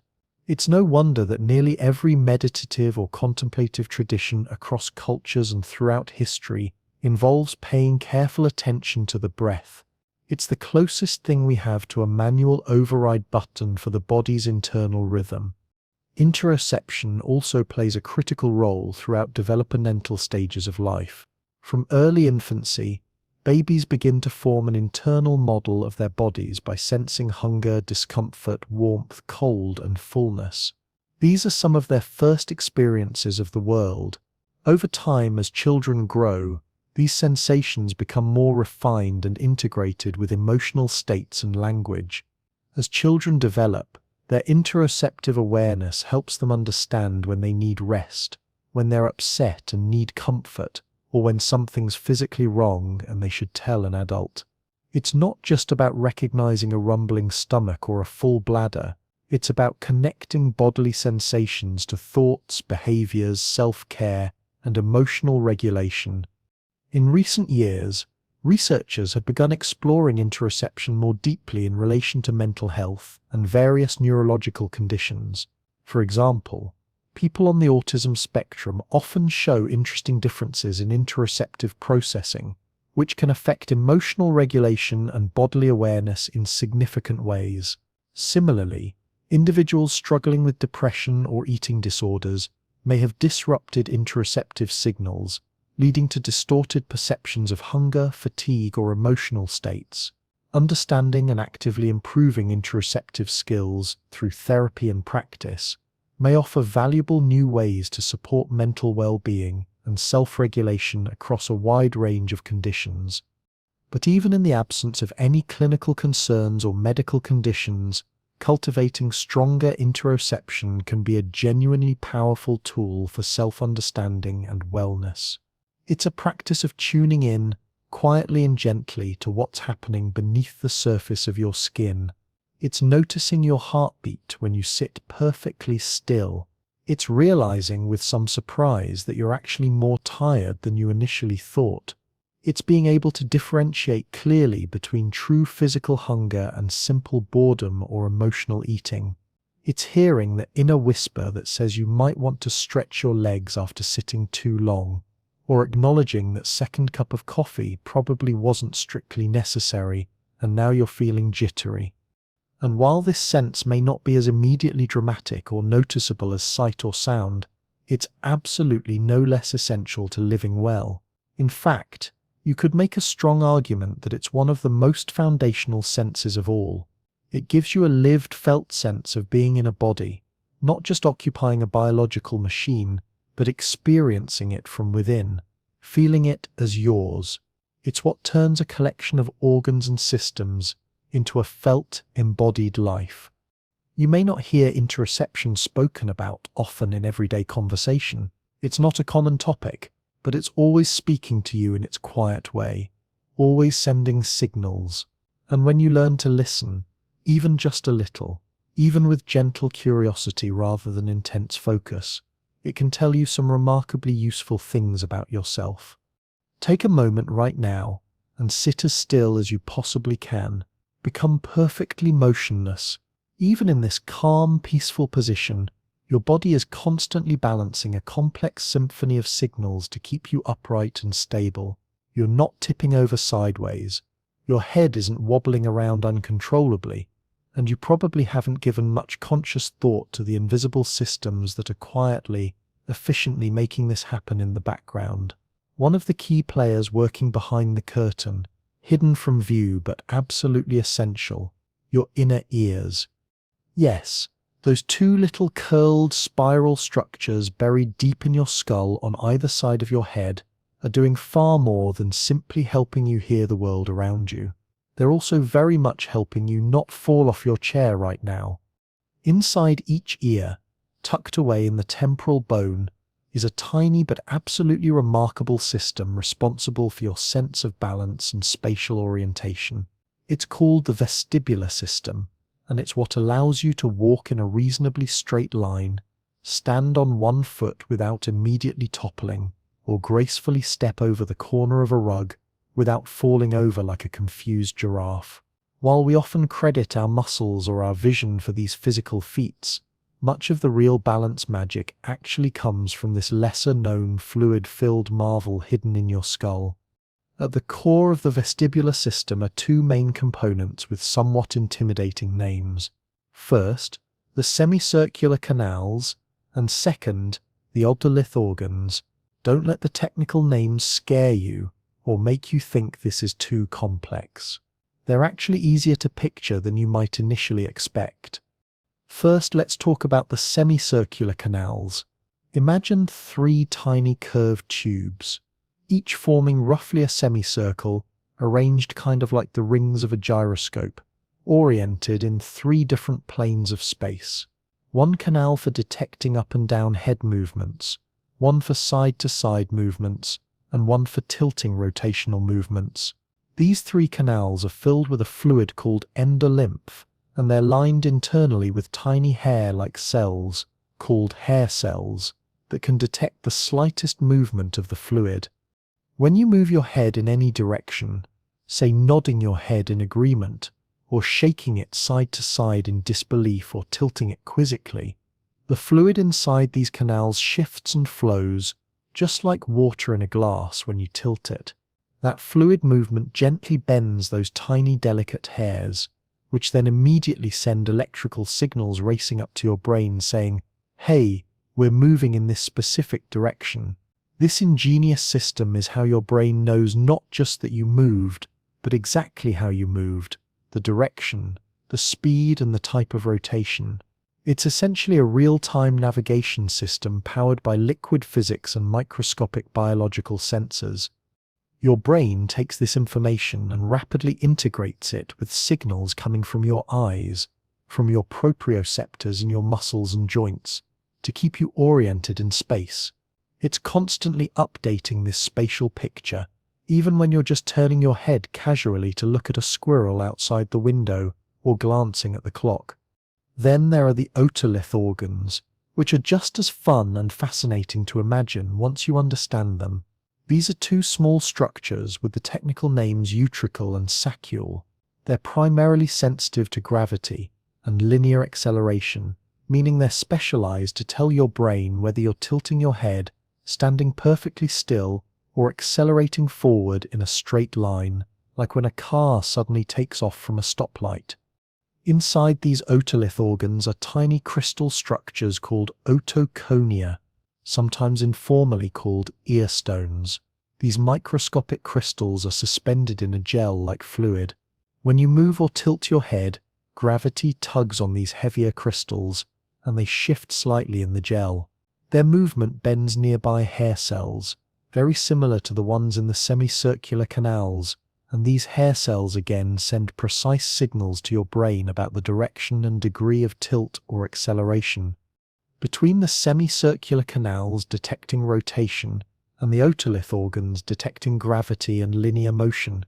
It's no wonder that nearly every meditative or contemplative tradition across cultures and throughout history involves paying careful attention to the breath. It's the closest thing we have to a manual override button for the body's internal rhythm. Interoception also plays a critical role throughout developmental stages of life. From early infancy, babies begin to form an internal model of their bodies by sensing hunger, discomfort, warmth, cold, and fullness. These are some of their first experiences of the world. Over time, as children grow, these sensations become more refined and integrated with emotional states and language. As children develop, their interoceptive awareness helps them understand when they need rest, when they're upset and need comfort, or when something's physically wrong and they should tell an adult. It's not just about recognizing a rumbling stomach or a full bladder. It's about connecting bodily sensations to thoughts, behaviors, self-care, and emotional regulation. In recent years, researchers have begun exploring interoception more deeply in relation to mental health and various neurological conditions. For example, people on the autism spectrum often show interesting differences in interoceptive processing, which can affect emotional regulation and bodily awareness in significant ways. Similarly, individuals struggling with depression or eating disorders may have disrupted interoceptive signals, leading to distorted perceptions of hunger, fatigue, or emotional states. Understanding and actively improving interoceptive skills through therapy and practice may offer valuable new ways to support mental well-being and self-regulation across a wide range of conditions. But even in the absence of any clinical concerns or medical conditions, cultivating stronger interoception can be a genuinely powerful tool for self-understanding and wellness. It's a practice of tuning in, quietly and gently, to what's happening beneath the surface of your skin. It's noticing your heartbeat when you sit perfectly still. It's realizing with some surprise that you're actually more tired than you initially thought. It's being able to differentiate clearly between true physical hunger and simple boredom or emotional eating. It's hearing the inner whisper that says you might want to stretch your legs after sitting too long, or acknowledging that second cup of coffee probably wasn't strictly necessary and now you're feeling jittery. And while this sense may not be as immediately dramatic or noticeable as sight or sound, it's absolutely no less essential to living well. In fact, you could make a strong argument that it's one of the most foundational senses of all. It gives you a lived, felt sense of being in a body, not just occupying a biological machine, but experiencing it from within, feeling it as yours. It's what turns a collection of organs and systems into a felt, embodied life. You may not hear interoception spoken about often in everyday conversation. It's not a common topic, but it's always speaking to you in its quiet way, always sending signals. And when you learn to listen, even just a little, even with gentle curiosity rather than intense focus, it can tell you some remarkably useful things about yourself. Take a moment right now and sit as still as you possibly can. Become perfectly motionless. Even in this calm, peaceful position, your body is constantly balancing a complex symphony of signals to keep you upright and stable. You're not tipping over sideways. Your head isn't wobbling around uncontrollably, and you probably haven't given much conscious thought to the invisible systems that are quietly, efficiently making this happen in the background. One of the key players working behind the curtain, hidden from view but absolutely essential, your inner ears. Yes, those two little curled spiral structures buried deep in your skull on either side of your head are doing far more than simply helping you hear the world around you. They're also very much helping you not fall off your chair right now. Inside each ear, tucked away in the temporal bone, is a tiny but absolutely remarkable system responsible for your sense of balance and spatial orientation. It's called the vestibular system, and it's what allows you to walk in a reasonably straight line, stand on one foot without immediately toppling, or gracefully step over the corner of a rug without falling over like a confused giraffe. While we often credit our muscles or our vision for these physical feats, much of the real balance magic actually comes from this lesser-known fluid-filled marvel hidden in your skull. At the core of the vestibular system are two main components with somewhat intimidating names. First, the semicircular canals, and second, the otolith organs. Don't let the technical names scare you or make you think this is too complex. They're actually easier to picture than you might initially expect. First, let's talk about the semicircular canals. Imagine three tiny curved tubes, each forming roughly a semicircle, arranged kind of like the rings of a gyroscope, oriented in three different planes of space. One canal for detecting up and down head movements, one for side-to-side movements, and one for tilting rotational movements. These three canals are filled with a fluid called endolymph, and they're lined internally with tiny hair-like cells, called hair cells, that can detect the slightest movement of the fluid. When you move your head in any direction, say nodding your head in agreement, or shaking it side to side in disbelief or tilting it quizzically, the fluid inside these canals shifts and flows, just like water in a glass when you tilt it. That fluid movement gently bends those tiny delicate hairs, which then immediately send electrical signals racing up to your brain saying, "Hey, we're moving in this specific direction." This ingenious system is how your brain knows not just that you moved, but exactly how you moved, the direction, the speed, and the type of rotation. It's essentially a real-time navigation system powered by liquid physics and microscopic biological sensors. Your brain takes this information and rapidly integrates it with signals coming from your eyes, from your proprioceptors in your muscles and joints, to keep you oriented in space. It's constantly updating this spatial picture, even when you're just turning your head casually to look at a squirrel outside the window or glancing at the clock. Then there are the otolith organs, which are just as fun and fascinating to imagine once you understand them. These are two small structures with the technical names utricle and saccule. They're primarily sensitive to gravity and linear acceleration, meaning they're specialized to tell your brain whether you're tilting your head, standing perfectly still, or accelerating forward in a straight line, like when a car suddenly takes off from a stoplight. Inside these otolith organs are tiny crystal structures called otoconia, sometimes informally called ear stones. These microscopic crystals are suspended in a gel-like fluid. When you move or tilt your head, gravity tugs on these heavier crystals, and they shift slightly in the gel. Their movement bends nearby hair cells, very similar to the ones in the semicircular canals, and these hair cells again send precise signals to your brain about the direction and degree of tilt or acceleration. Between the semicircular canals detecting rotation and the otolith organs detecting gravity and linear motion,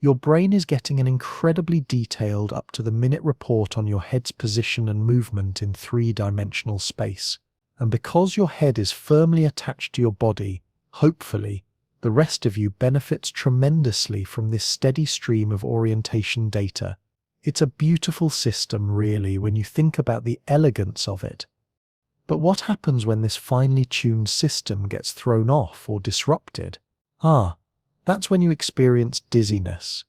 your brain is getting an incredibly detailed up-to-the-minute report on your head's position and movement in three-dimensional space. And because your head is firmly attached to your body, hopefully, the rest of you benefits tremendously from this steady stream of orientation data. It's a beautiful system, really, when you think about the elegance of it. But what happens when this finely tuned system gets thrown off or disrupted? That's when you experience dizziness,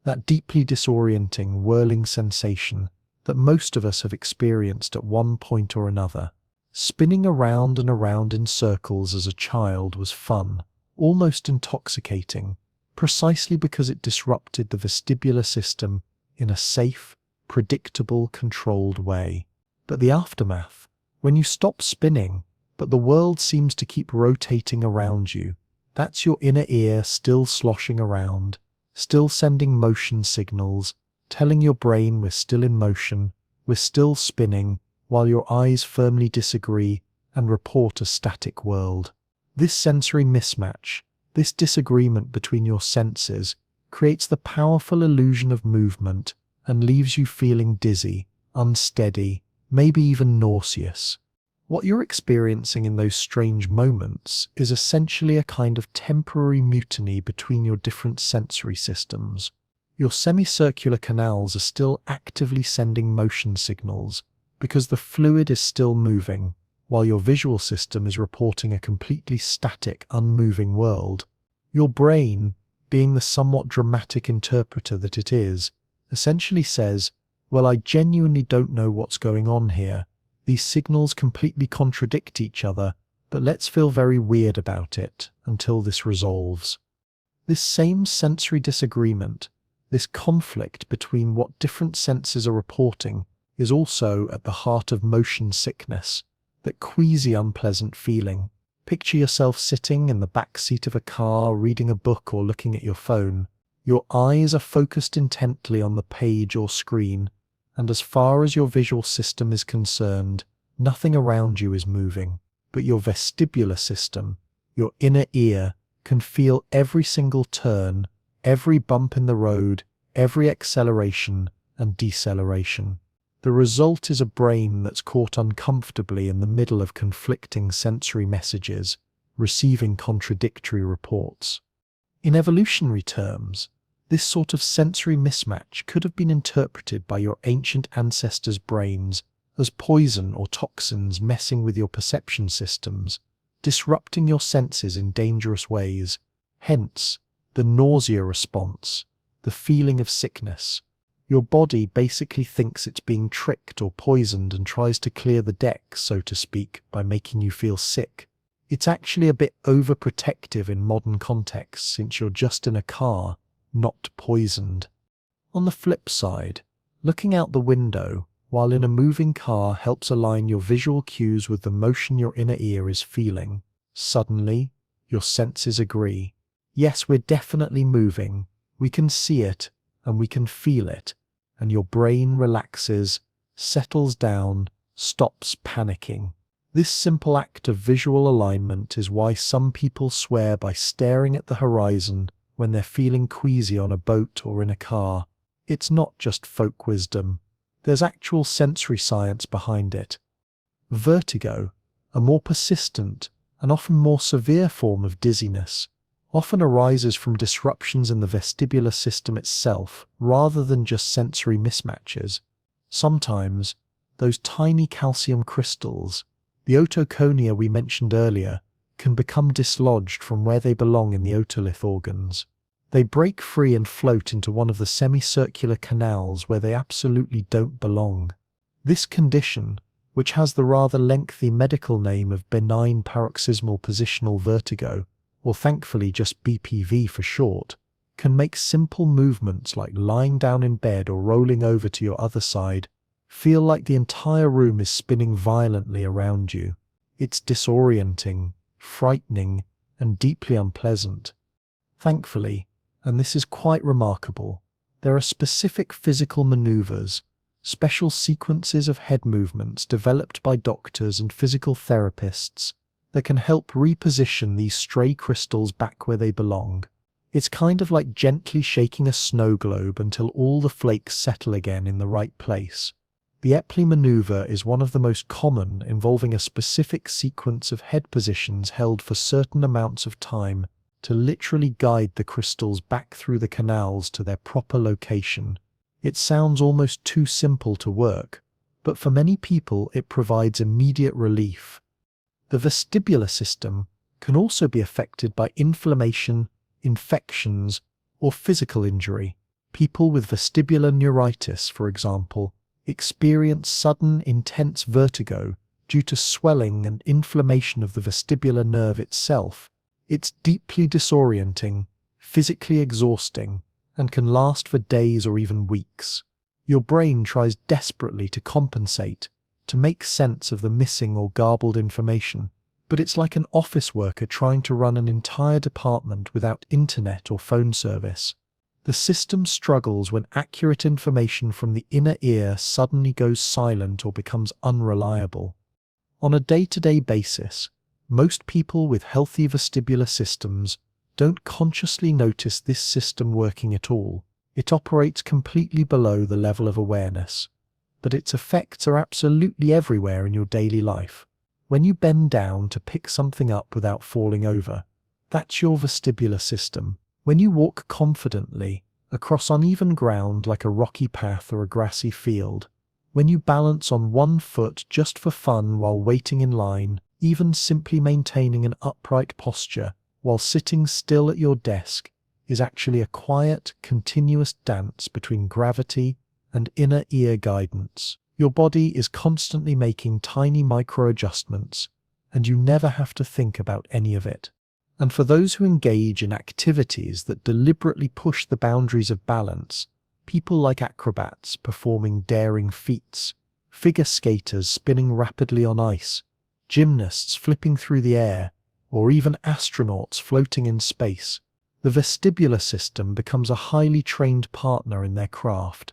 that deeply disorienting, whirling sensation that most of us have experienced at one point or another. Spinning around and around in circles as a child was fun, almost intoxicating, precisely because it disrupted the vestibular system in a safe, predictable, controlled way. But the aftermath, when you stop spinning, but the world seems to keep rotating around you, that's your inner ear still sloshing around, still sending motion signals, telling your brain we're still in motion, we're still spinning, while your eyes firmly disagree and report a static world. This sensory mismatch, this disagreement between your senses, creates the powerful illusion of movement and leaves you feeling dizzy, unsteady, maybe even nauseous. What you're experiencing in those strange moments is essentially a kind of temporary mutiny between your different sensory systems. Your semicircular canals are still actively sending motion signals because the fluid is still moving, while your visual system is reporting a completely static, unmoving world. Your brain, being the somewhat dramatic interpreter that it is, essentially says, well, I genuinely don't know what's going on here. These signals completely contradict each other, but let's feel very weird about it until this resolves. This same sensory disagreement, this conflict between what different senses are reporting, is also at the heart of motion sickness, that queasy, unpleasant feeling. Picture yourself sitting in the back seat of a car, reading a book or looking at your phone. Your eyes are focused intently on the page or screen, and as far as your visual system is concerned, nothing around you is moving. But your vestibular system, your inner ear, can feel every single turn, every bump in the road, every acceleration and deceleration. The result is a brain that's caught uncomfortably in the middle of conflicting sensory messages, receiving contradictory reports. In evolutionary terms, this sort of sensory mismatch could have been interpreted by your ancient ancestors' brains as poison or toxins messing with your perception systems, disrupting your senses in dangerous ways. Hence, the nausea response, the feeling of sickness. Your body basically thinks it's being tricked or poisoned and tries to clear the deck, so to speak, by making you feel sick. It's actually a bit overprotective in modern contexts since you're just in a car, not poisoned. On the flip side, looking out the window while in a moving car helps align your visual cues with the motion your inner ear is feeling. Suddenly, your senses agree. Yes, we're definitely moving. We can see it, and we can feel it, and your brain relaxes, settles down, stops panicking. This simple act of visual alignment is why some people swear by staring at the horizon when they're feeling queasy on a boat or in a car. It's not just folk wisdom. There's actual sensory science behind it. Vertigo, a more persistent and often more severe form of dizziness, often arises from disruptions in the vestibular system itself rather than just sensory mismatches. Sometimes, those tiny calcium crystals, the otoconia we mentioned earlier, can become dislodged from where they belong in the otolith organs. They break free and float into one of the semicircular canals where they absolutely don't belong. This condition, which has the rather lengthy medical name of benign paroxysmal positional vertigo, or thankfully just BPV for short, can make simple movements like lying down in bed or rolling over to your other side feel like the entire room is spinning violently around you. It's disorienting, frightening, and deeply unpleasant. Thankfully, and this is quite remarkable, there are specific physical maneuvers, special sequences of head movements developed by doctors and physical therapists that can help reposition these stray crystals back where they belong. It's kind of like gently shaking a snow globe until all the flakes settle again in the right place. The Epley maneuver is one of the most common, involving a specific sequence of head positions held for certain amounts of time to literally guide the crystals back through the canals to their proper location. It sounds almost too simple to work, but for many people it provides immediate relief. The vestibular system can also be affected by inflammation, infections, or physical injury. People with vestibular neuritis, for example, experience sudden, intense vertigo due to swelling and inflammation of the vestibular nerve itself. It's deeply disorienting, physically exhausting, and can last for days or even weeks. Your brain tries desperately to compensate, to make sense of the missing or garbled information, but it's like an office worker trying to run an entire department without internet or phone service. The system struggles when accurate information from the inner ear suddenly goes silent or becomes unreliable. On a day-to-day basis, most people with healthy vestibular systems don't consciously notice this system working at all. It operates completely below the level of awareness, but its effects are absolutely everywhere in your daily life. When you bend down to pick something up without falling over, that's your vestibular system. When you walk confidently across uneven ground like a rocky path or a grassy field, when you balance on one foot just for fun while waiting in line, even simply maintaining an upright posture while sitting still at your desk is actually a quiet, continuous dance between gravity and inner ear guidance. Your body is constantly making tiny micro-adjustments, and you never have to think about any of it. And for those who engage in activities that deliberately push the boundaries of balance, people like acrobats performing daring feats, figure skaters spinning rapidly on ice, gymnasts flipping through the air, or even astronauts floating in space, the vestibular system becomes a highly trained partner in their craft.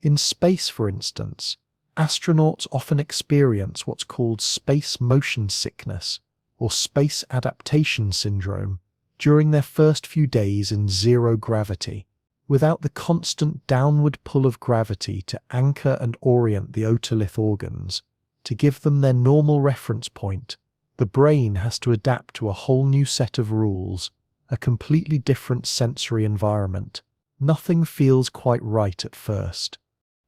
In space, for instance, astronauts often experience what's called space motion sickness, or space adaptation syndrome, during their first few days in zero gravity. Without the constant downward pull of gravity to anchor and orient the otolith organs, to give them their normal reference point, the brain has to adapt to a whole new set of rules, a completely different sensory environment. Nothing feels quite right at first.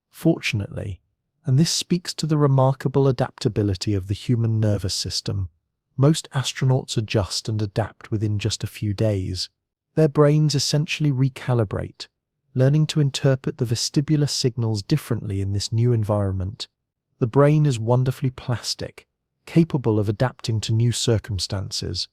Fortunately, and this speaks to the remarkable adaptability of the human nervous system, most astronauts adjust and adapt within just a few days. Their brains essentially recalibrate, learning to interpret the vestibular signals differently in this new environment. The brain is wonderfully plastic, capable of adapting to new circumstances.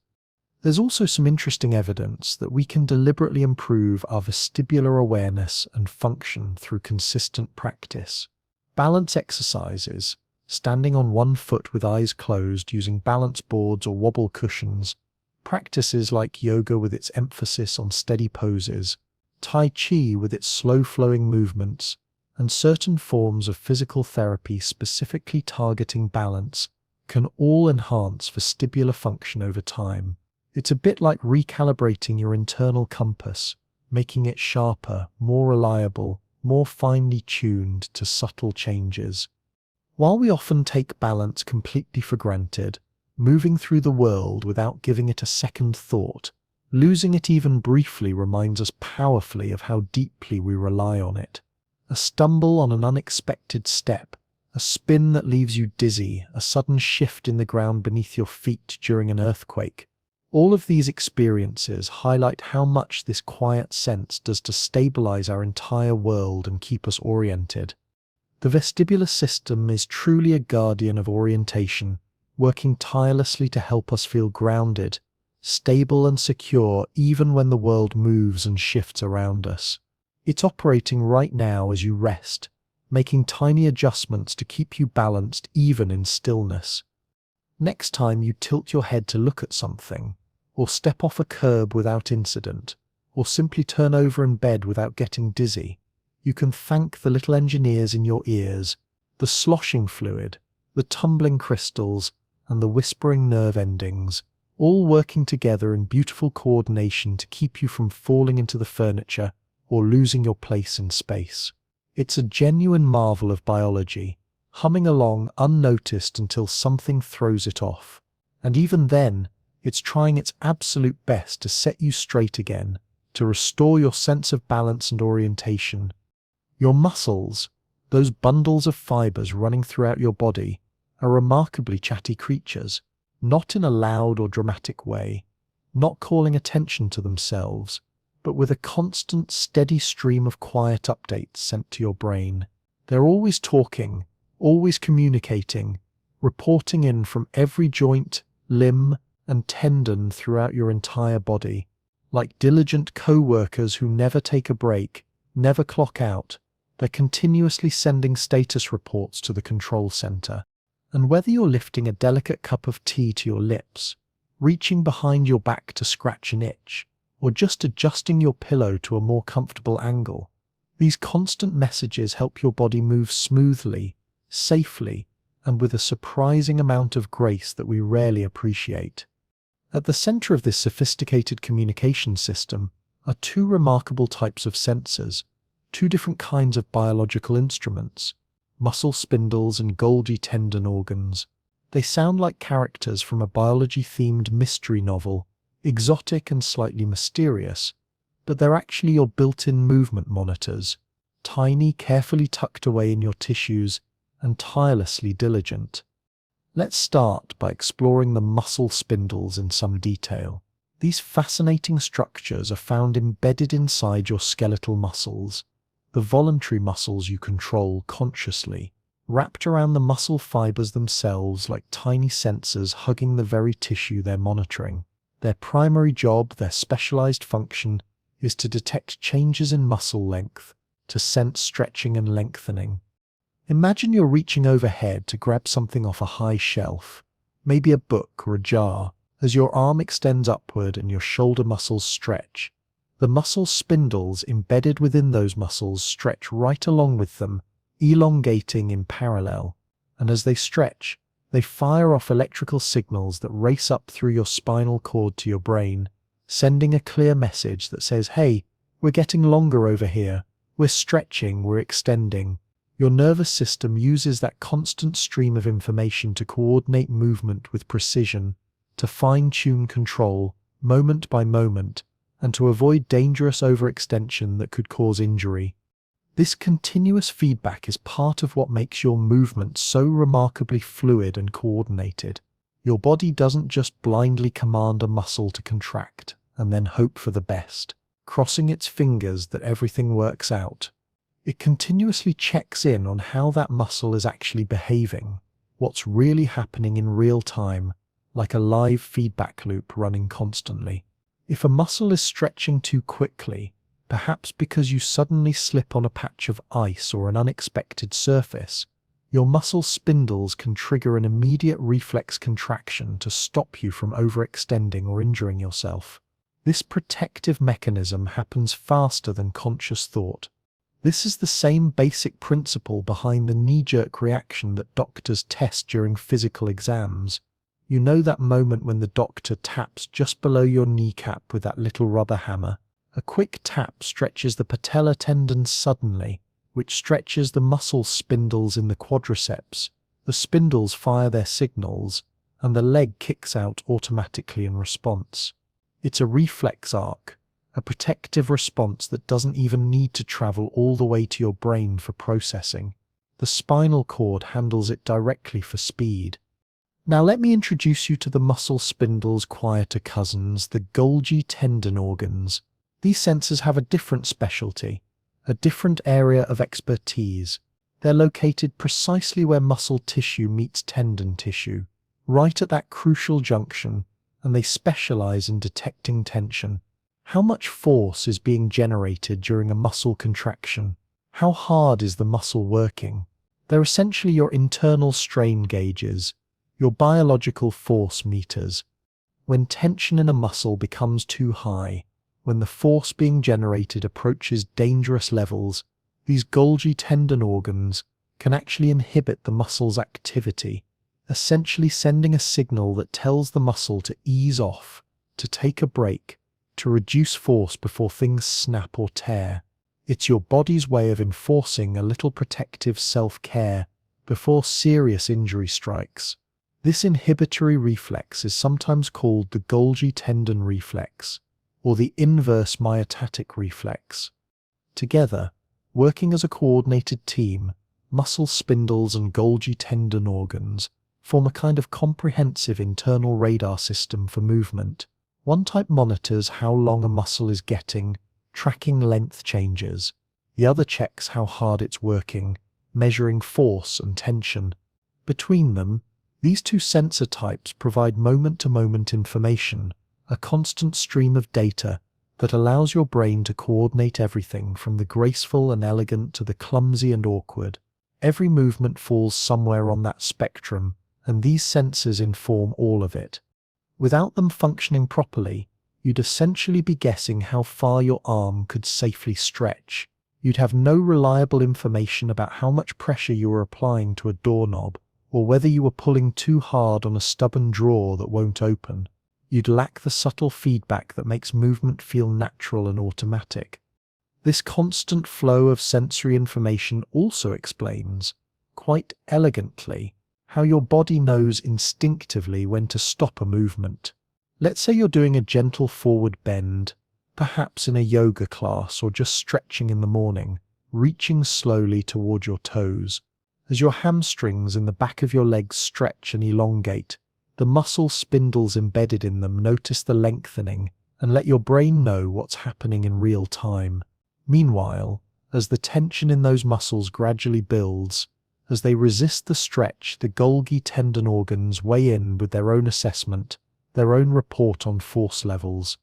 There's also some interesting evidence that we can deliberately improve our vestibular awareness and function through consistent practice. Balance exercises, standing on one foot with eyes closed using balance boards or wobble cushions, practices like yoga with its emphasis on steady poses, Tai Chi with its slow-flowing movements, and certain forms of physical therapy specifically targeting balance can all enhance vestibular function over time. It's a bit like recalibrating your internal compass, making it sharper, more reliable, more finely tuned to subtle changes. While we often take balance completely for granted, moving through the world without giving it a second thought, losing it even briefly reminds us powerfully of how deeply we rely on it. A stumble on an unexpected step, a spin that leaves you dizzy, a sudden shift in the ground beneath your feet during an earthquake. All of these experiences highlight how much this quiet sense does to stabilize our entire world and keep us oriented. The vestibular system is truly a guardian of orientation, working tirelessly to help us feel grounded, stable and secure even when the world moves and shifts around us. It's operating right now as you rest, making tiny adjustments to keep you balanced even in stillness. Next time you tilt your head to look at something, or step off a curb without incident, or simply turn over in bed without getting dizzy, you can thank the little engineers in your ears, the sloshing fluid, the tumbling crystals, and the whispering nerve endings, all working together in beautiful coordination to keep you from falling into the furniture or losing your place in space. It's a genuine marvel of biology, humming along unnoticed until something throws it off. And even then, it's trying its absolute best to set you straight again, to restore your sense of balance and orientation. Your muscles, those bundles of fibers running throughout your body, are remarkably chatty creatures, not in a loud or dramatic way, not calling attention to themselves, but with a constant, steady stream of quiet updates sent to your brain. They're always talking, always communicating, reporting in from every joint, limb, and tendon throughout your entire body, like diligent co-workers who never take a break, never clock out. They're continuously sending status reports to the control center. And whether you're lifting a delicate cup of tea to your lips, reaching behind your back to scratch an itch, or just adjusting your pillow to a more comfortable angle, these constant messages help your body move smoothly, safely, and with a surprising amount of grace that we rarely appreciate. At the center of this sophisticated communication system are two remarkable types of sensors, two different kinds of biological instruments, muscle spindles and Golgi tendon organs. They sound like characters from a biology-themed mystery novel, exotic and slightly mysterious, but they're actually your built-in movement monitors, tiny, carefully tucked away in your tissues, and tirelessly diligent. Let's start by exploring the muscle spindles in some detail. These fascinating structures are found embedded inside your skeletal muscles, the voluntary muscles you control consciously, wrapped around the muscle fibers themselves like tiny sensors hugging the very tissue they're monitoring. Their primary job, their specialized function, is to detect changes in muscle length, to sense stretching and lengthening. Imagine you're reaching overhead to grab something off a high shelf, maybe a book or a jar. As your arm extends upward and your shoulder muscles stretch, the muscle spindles embedded within those muscles stretch right along with them, elongating in parallel. And as they stretch, they fire off electrical signals that race up through your spinal cord to your brain, sending a clear message that says, "Hey, we're getting longer over here. We're stretching, we're extending." Your nervous system uses that constant stream of information to coordinate movement with precision, to fine-tune control, moment by moment, and to avoid dangerous overextension that could cause injury. This continuous feedback is part of what makes your movement so remarkably fluid and coordinated. Your body doesn't just blindly command a muscle to contract and then hope for the best, crossing its fingers that everything works out. It continuously checks in on how that muscle is actually behaving, what's really happening in real time, like a live feedback loop running constantly. If a muscle is stretching too quickly, perhaps because you suddenly slip on a patch of ice or an unexpected surface, your muscle spindles can trigger an immediate reflex contraction to stop you from overextending or injuring yourself. This protective mechanism happens faster than conscious thought. This is the same basic principle behind the knee-jerk reaction that doctors test during physical exams. You know that moment when the doctor taps just below your kneecap with that little rubber hammer? A quick tap stretches the patellar tendon suddenly, which stretches the muscle spindles in the quadriceps. The spindles fire their signals, and the leg kicks out automatically in response. It's a reflex arc, a protective response that doesn't even need to travel all the way to your brain for processing. the spinal cord handles it directly for speed. Now let me introduce you to the muscle spindle's quieter cousins, the Golgi tendon organs. These sensors have a different specialty, a different area of expertise. They're located precisely where muscle tissue meets tendon tissue, right at that crucial junction, and they specialize in detecting tension. How much force is being generated during a muscle contraction? How hard is the muscle working? They're essentially your internal strain gauges, your biological force meters. When tension in a muscle becomes too high, when the force being generated approaches dangerous levels, these Golgi tendon organs can actually inhibit the muscle's activity, essentially sending a signal that tells the muscle to ease off, to take a break, to reduce force before things snap or tear. It's your body's way of enforcing a little protective self-care before serious injury strikes. This inhibitory reflex is sometimes called the Golgi tendon reflex, or the inverse myotatic reflex. Together, working as a coordinated team, muscle spindles and Golgi tendon organs form a kind of comprehensive internal radar system for movement. One type monitors how long a muscle is getting, tracking length changes. The other checks how hard it's working, measuring force and tension. Between them, these two sensor types provide moment-to-moment information, a constant stream of data that allows your brain to coordinate everything from the graceful and elegant to the clumsy and awkward. Every movement falls somewhere on that spectrum, and these sensors inform all of it. Without them functioning properly, you'd essentially be guessing how far your arm could safely stretch. You'd have no reliable information about how much pressure you were applying to a doorknob, or whether you were pulling too hard on a stubborn drawer that won't open. You'd lack the subtle feedback that makes movement feel natural and automatic. This constant flow of sensory information also explains, quite elegantly, how your body knows instinctively when to stop a movement. Let's say you're doing a gentle forward bend, perhaps in a yoga class or just stretching in the morning, reaching slowly toward your toes. As your hamstrings in the back of your legs stretch and elongate, the muscle spindles embedded in them notice the lengthening and let your brain know what's happening in real time. Meanwhile, as the tension in those muscles gradually builds, as they resist the stretch, the Golgi tendon organs weigh in with their own assessment, their own report on force levels.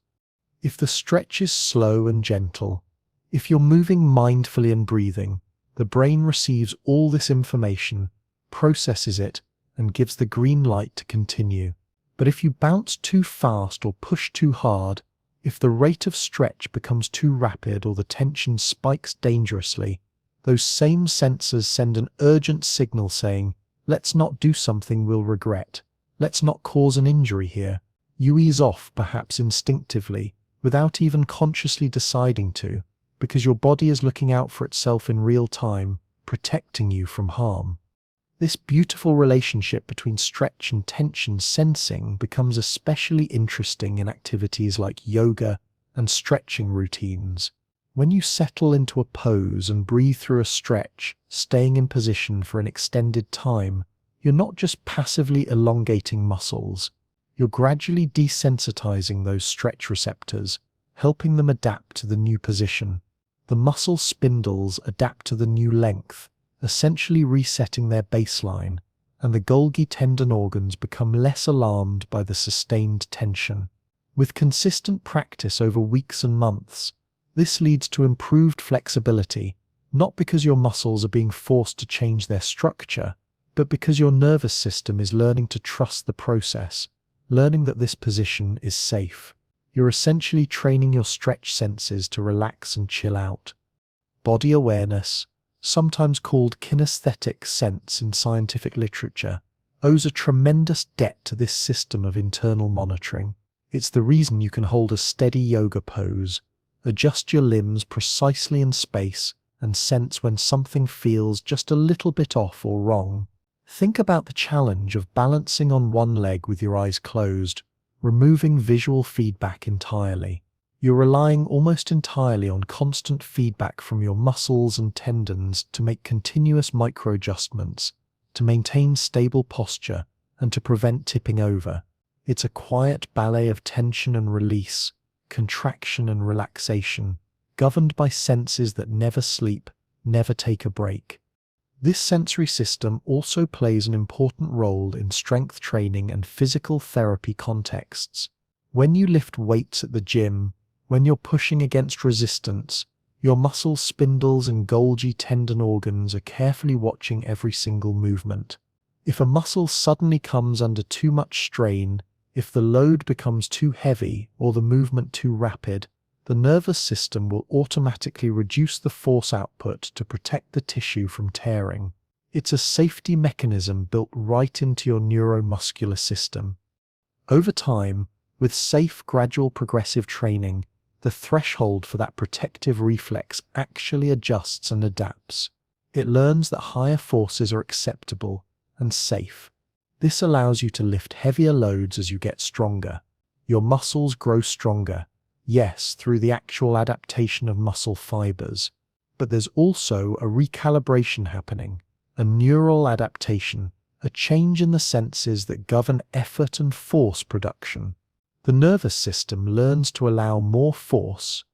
If the stretch is slow and gentle, if you're moving mindfully and breathing, the brain receives all this information, processes it, and gives the green light to continue. But if you bounce too fast or push too hard, if the rate of stretch becomes too rapid or the tension spikes dangerously, those same sensors send an urgent signal saying, let's not do something we'll regret. Let's not cause an injury here. You ease off, perhaps instinctively, without even consciously deciding to, because your body is looking out for itself in real time, protecting you from harm. This beautiful relationship between stretch and tension sensing becomes especially interesting in activities like yoga and stretching routines. When you settle into a pose and breathe through a stretch, staying in position for an extended time, you're not just passively elongating muscles, you're gradually desensitizing those stretch receptors, helping them adapt to the new position. The muscle spindles adapt to the new length, essentially resetting their baseline, and the Golgi tendon organs become less alarmed by the sustained tension. With consistent practice over weeks and months, this leads to improved flexibility, not because your muscles are being forced to change their structure, but because your nervous system is learning to trust the process, learning that this position is safe. You're essentially training your stretch senses to relax and chill out. Body awareness, sometimes called kinesthetic sense in scientific literature, owes a tremendous debt to this system of internal monitoring. It's the reason you can hold a steady yoga pose, adjust your limbs precisely in space, and sense when something feels just a little bit off or wrong. Think about the challenge of balancing on one leg with your eyes closed, removing visual feedback entirely. You're relying almost entirely on constant feedback from your muscles and tendons to make continuous micro-adjustments, to maintain stable posture, and to prevent tipping over. It's a quiet ballet of tension and release, contraction and relaxation, governed by senses that never sleep, never take a break. This sensory system also plays an important role in strength training and physical therapy contexts. When you lift weights at the gym, when you're pushing against resistance, your muscle spindles and Golgi tendon organs are carefully watching every single movement. If a muscle suddenly comes under too much strain, if the load becomes too heavy or the movement too rapid, the nervous system will automatically reduce the force output to protect the tissue from tearing. It's a safety mechanism built right into your neuromuscular system. Over time, with safe, gradual, progressive training, the threshold for that protective reflex actually adjusts and adapts. It learns that higher forces are acceptable and safe. This allows you to lift heavier loads as you get stronger. Your muscles grow stronger, yes, through the actual adaptation of muscle fibers. But there's also a recalibration happening, a neural adaptation, a change in the senses that govern effort and force production. The nervous system learns to allow more force,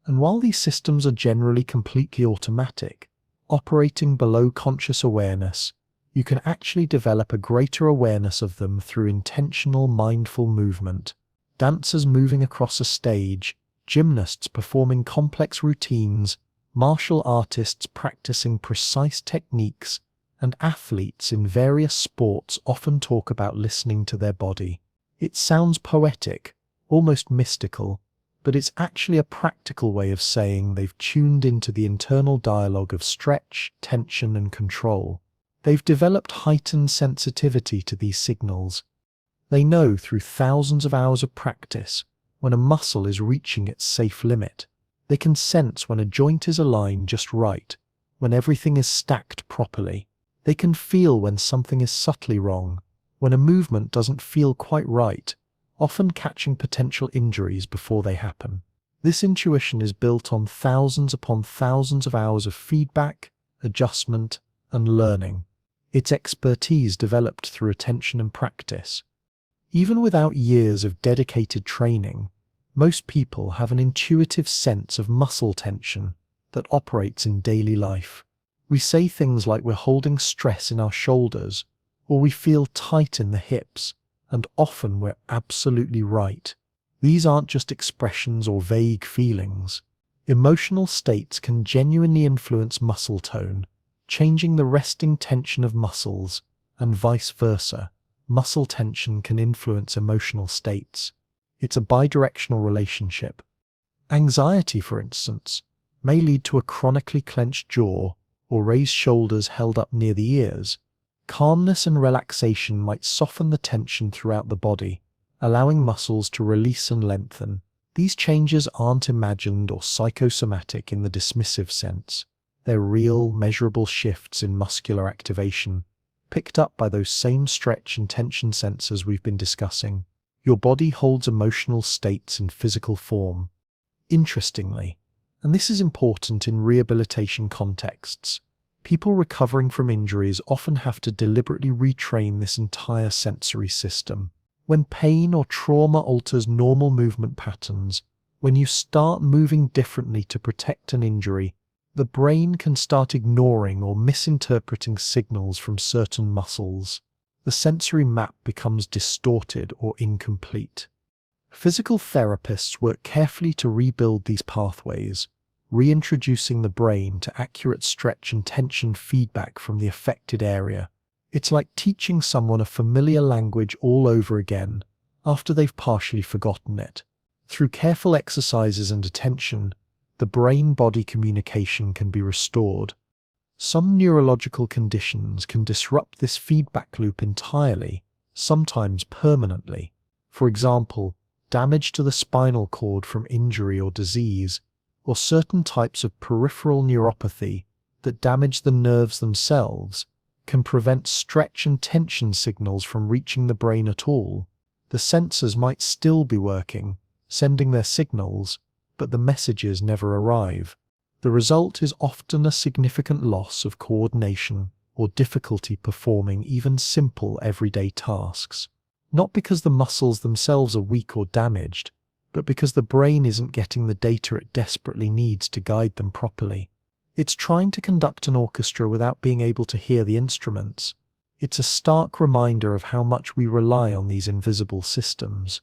and while these systems are generally completely automatic, operating below conscious awareness, you can actually develop a greater awareness of them through intentional, mindful movement. Dancers moving across a stage, gymnasts performing complex routines, martial artists practicing precise techniques, and athletes in various sports often talk about listening to their body. It sounds poetic, almost mystical, but it's actually a practical way of saying they've tuned into the internal dialogue of stretch, tension, and control. They've developed heightened sensitivity to these signals. They know through thousands of hours of practice when a muscle is reaching its safe limit. They can sense when a joint is aligned just right, when everything is stacked properly. They can feel when something is subtly wrong, when a movement doesn't feel quite right, often catching potential injuries before they happen. This intuition is built on thousands upon thousands of hours of feedback, adjustment, and learning. It's expertise developed through attention and practice. Even without years of dedicated training, most people have an intuitive sense of muscle tension that operates in daily life. We say things like we're holding stress in our shoulders, or we feel tight in the hips, and often we're absolutely right. These aren't just expressions or vague feelings. Emotional states can genuinely influence muscle tone, changing the resting tension of muscles, and vice versa. Muscle tension can influence emotional states. It's a bidirectional relationship. Anxiety, for instance, may lead to a chronically clenched jaw or raised shoulders held up near the ears. Calmness and relaxation might soften the tension throughout the body, allowing muscles to release and lengthen. These changes aren't imagined or psychosomatic in the dismissive sense. They're real, measurable shifts in muscular activation, picked up by those same stretch and tension sensors we've been discussing. Your body holds emotional states in physical form. Interestingly, and this is important in rehabilitation contexts, people recovering from injuries often have to deliberately retrain this entire sensory system. When pain or trauma alters normal movement patterns, when you start moving differently to protect an injury, the brain can start ignoring or misinterpreting signals from certain muscles. The sensory map becomes distorted or incomplete. Physical therapists work carefully to rebuild these pathways, reintroducing the brain to accurate stretch and tension feedback from the affected area. It's like teaching someone a familiar language all over again after they've partially forgotten it. Through careful exercises and attention, the brain-body communication can be restored. Some neurological conditions can disrupt this feedback loop entirely, sometimes permanently. For example, damage to the spinal cord from injury or disease, or certain types of peripheral neuropathy that damage the nerves themselves, can prevent stretch and tension signals from reaching the brain at all. The sensors might still be working, sending their signals, but the messages never arrive. The result is often a significant loss of coordination or difficulty performing even simple everyday tasks. Not because the muscles themselves are weak or damaged, but because the brain isn't getting the data it desperately needs to guide them properly. It's trying to conduct an orchestra without being able to hear the instruments. It's a stark reminder of how much we rely on these invisible systems.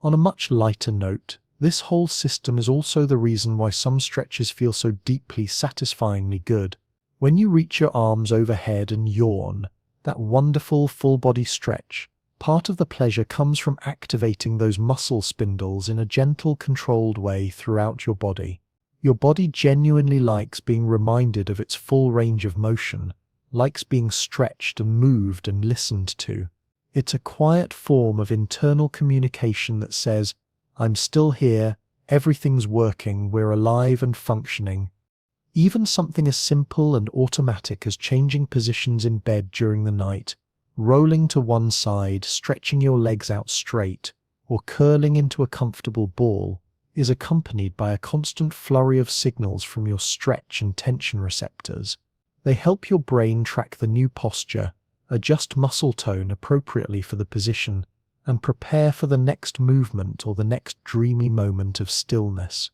On a much lighter note, this whole system is also the reason why some stretches feel so deeply, satisfyingly good. When you reach your arms overhead and yawn, that wonderful full-body stretch, part of the pleasure comes from activating those muscle spindles in a gentle, controlled way throughout your body. Your body genuinely likes being reminded of its full range of motion, likes being stretched and moved and listened to. It's a quiet form of internal communication that says, "I'm still here, everything's working, we're alive and functioning." Even something as simple and automatic as changing positions in bed during the night, rolling to one side, stretching your legs out straight, or curling into a comfortable ball, is accompanied by a constant flurry of signals from your stretch and tension receptors. They help your brain track the new posture, adjust muscle tone appropriately for the position, and prepare for the next movement or the next dreamy moment of stillness.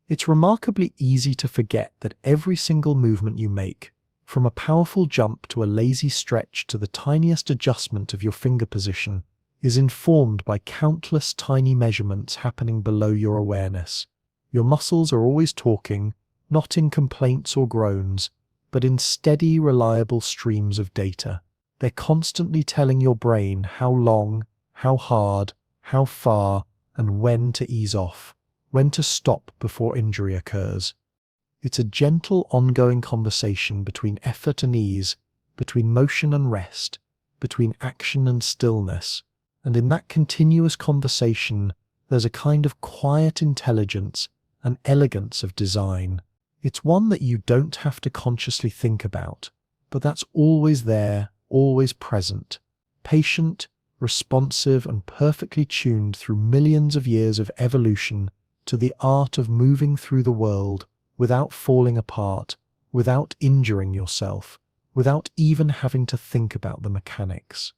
It's remarkably easy to forget that every single movement you make, from a powerful jump to a lazy stretch to the tiniest adjustment of your finger position, is informed by countless tiny measurements happening below your awareness. Your muscles are always talking, not in complaints or groans, but in steady, reliable streams of data. They're constantly telling your brain how long, how hard, how far, and when to ease off, when to stop before injury occurs. It's a gentle, ongoing conversation between effort and ease, between motion and rest, between action and stillness. And in that continuous conversation, there's a kind of quiet intelligence and elegance of design. It's one that you don't have to consciously think about, but that's always there, always present, patient, responsive, and perfectly tuned through millions of years of evolution to the art of moving through the world without falling apart, without injuring yourself, without even having to think about the mechanics.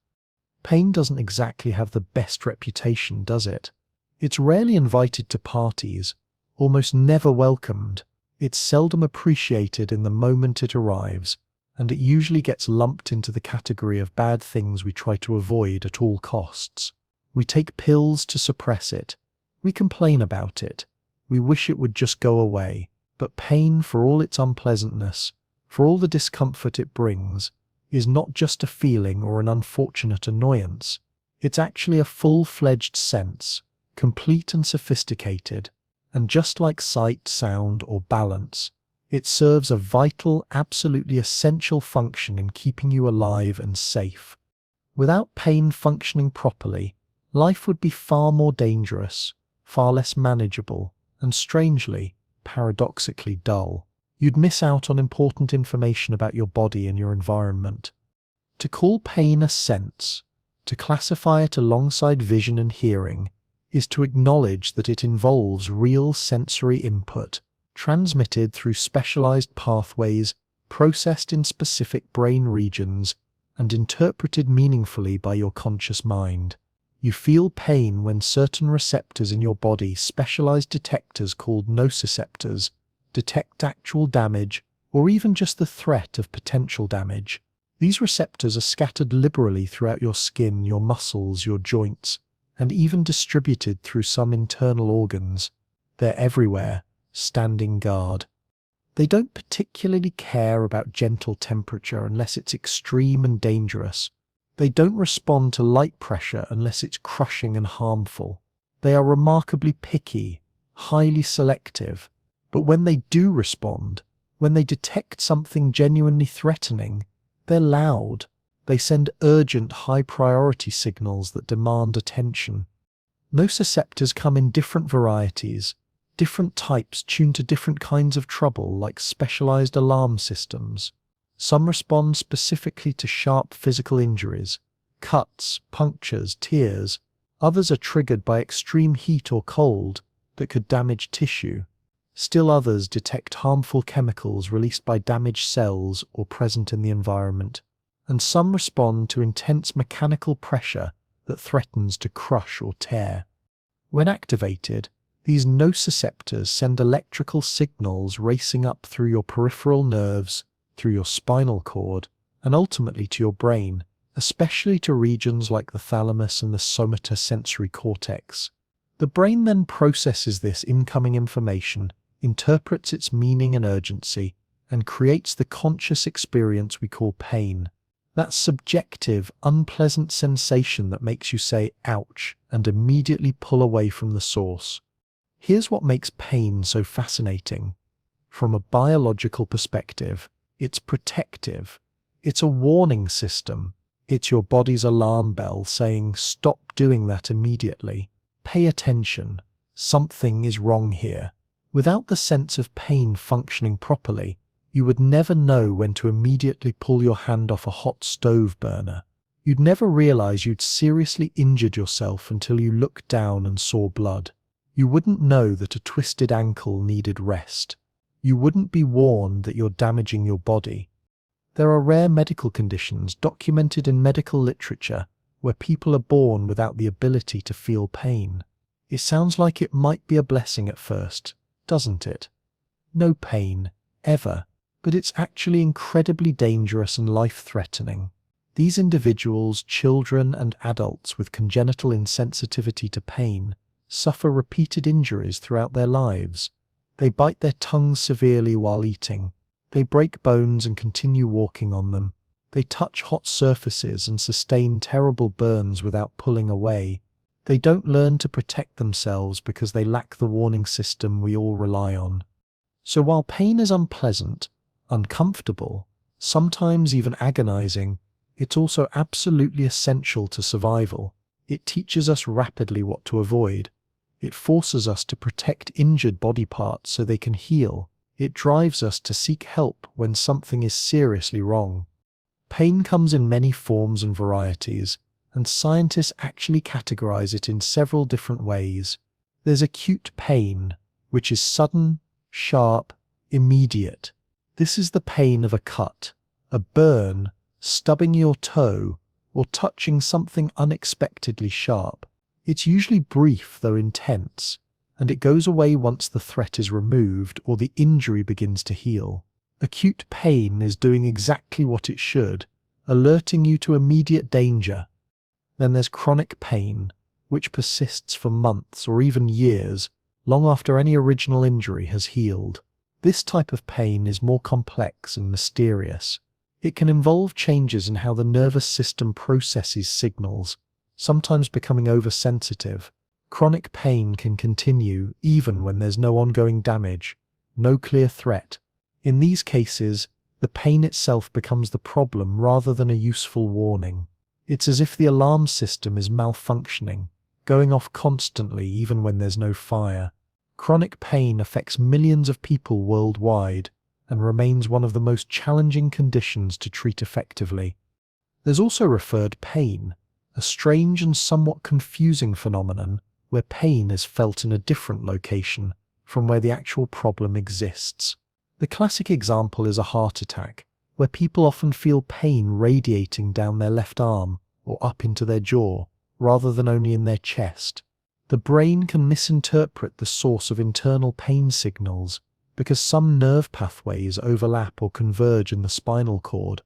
Pain doesn't exactly have the best reputation, does it? It's rarely invited to parties, almost never welcomed. It's seldom appreciated in the moment it arrives, and it usually gets lumped into the category of bad things we try to avoid at all costs. We take pills to suppress it. We complain about it. We wish it would just go away. But pain, for all its unpleasantness, for all the discomfort it brings, is not just a feeling or an unfortunate annoyance. It's actually a full-fledged sense, complete and sophisticated, and just like sight, sound, or balance, it serves a vital, absolutely essential function in keeping you alive and safe. Without pain functioning properly, life would be far more dangerous, far less manageable, and strangely, paradoxically dull. You'd miss out on important information about your body and your environment. To call pain a sense, to classify it alongside vision and hearing, is to acknowledge that it involves real sensory input, transmitted through specialized pathways, processed in specific brain regions, and interpreted meaningfully by your conscious mind. You feel pain when certain receptors in your body, specialized detectors called nociceptors, detect actual damage or even just the threat of potential damage. These receptors are scattered liberally throughout your skin, your muscles, your joints, and even distributed through some internal organs. They're everywhere, standing guard. They don't particularly care about gentle temperature unless it's extreme and dangerous. They don't respond to light pressure unless it's crushing and harmful. They are remarkably picky, highly selective. But when they do respond, when they detect something genuinely threatening, they're loud. They send urgent, high-priority signals that demand attention. Nociceptors come in different varieties, different types tuned to different kinds of trouble, like specialized alarm systems. Some respond specifically to sharp physical injuries, cuts, punctures, tears. Others are triggered by extreme heat or cold, that could damage tissue. Still others detect harmful chemicals released by damaged cells or present in the environment. And some respond to intense mechanical pressure that threatens to crush or tear. When activated, these nociceptors send electrical signals racing up through your peripheral nerves, through your spinal cord, and ultimately to your brain, especially to regions like the thalamus and the somatosensory cortex. The brain then processes this incoming information, interprets its meaning and urgency, and creates the conscious experience we call pain. That subjective, unpleasant sensation that makes you say, ouch, and immediately pull away from the source. Here's what makes pain so fascinating. From a biological perspective, it's protective. It's a warning system. It's your body's alarm bell saying, stop doing that immediately. Pay attention. Something is wrong here. Without the sense of pain functioning properly, you would never know when to immediately pull your hand off a hot stove burner. You'd never realize you'd seriously injured yourself until you looked down and saw blood. You wouldn't know that a twisted ankle needed rest. You wouldn't be warned that you're damaging your body. There are rare medical conditions documented in medical literature where people are born without the ability to feel pain. It sounds like it might be a blessing at first, doesn't it? No pain, ever. But it's actually incredibly dangerous and life-threatening. These individuals, children and adults with congenital insensitivity to pain, suffer repeated injuries throughout their lives. They bite their tongues severely while eating. They break bones and continue walking on them. They touch hot surfaces and sustain terrible burns without pulling away. They don't learn to protect themselves because they lack the warning system we all rely on. So while pain is unpleasant, uncomfortable, sometimes even agonizing, it's also absolutely essential to survival. It teaches us rapidly what to avoid. It forces us to protect injured body parts so they can heal. It drives us to seek help when something is seriously wrong. Pain comes in many forms and varieties, and scientists actually categorize it in several different ways. There's acute pain, which is sudden, sharp, immediate. This is the pain of a cut, a burn, stubbing your toe, or touching something unexpectedly sharp. It's usually brief though intense, and it goes away once the threat is removed or the injury begins to heal. Acute pain is doing exactly what it should, alerting you to immediate danger. Then there's chronic pain, which persists for months or even years, long after any original injury has healed. This type of pain is more complex and mysterious. It can involve changes in how the nervous system processes signals, sometimes becoming oversensitive. Chronic pain can continue even when there's no ongoing damage, no clear threat. In these cases, the pain itself becomes the problem rather than a useful warning. It's as if the alarm system is malfunctioning, going off constantly even when there's no fire. Chronic pain affects millions of people worldwide and remains one of the most challenging conditions to treat effectively. There's also referred pain, a strange and somewhat confusing phenomenon where pain is felt in a different location from where the actual problem exists. The classic example is a heart attack, where people often feel pain radiating down their left arm or up into their jaw, rather than only in their chest. The brain can misinterpret the source of internal pain signals because some nerve pathways overlap or converge in the spinal cord.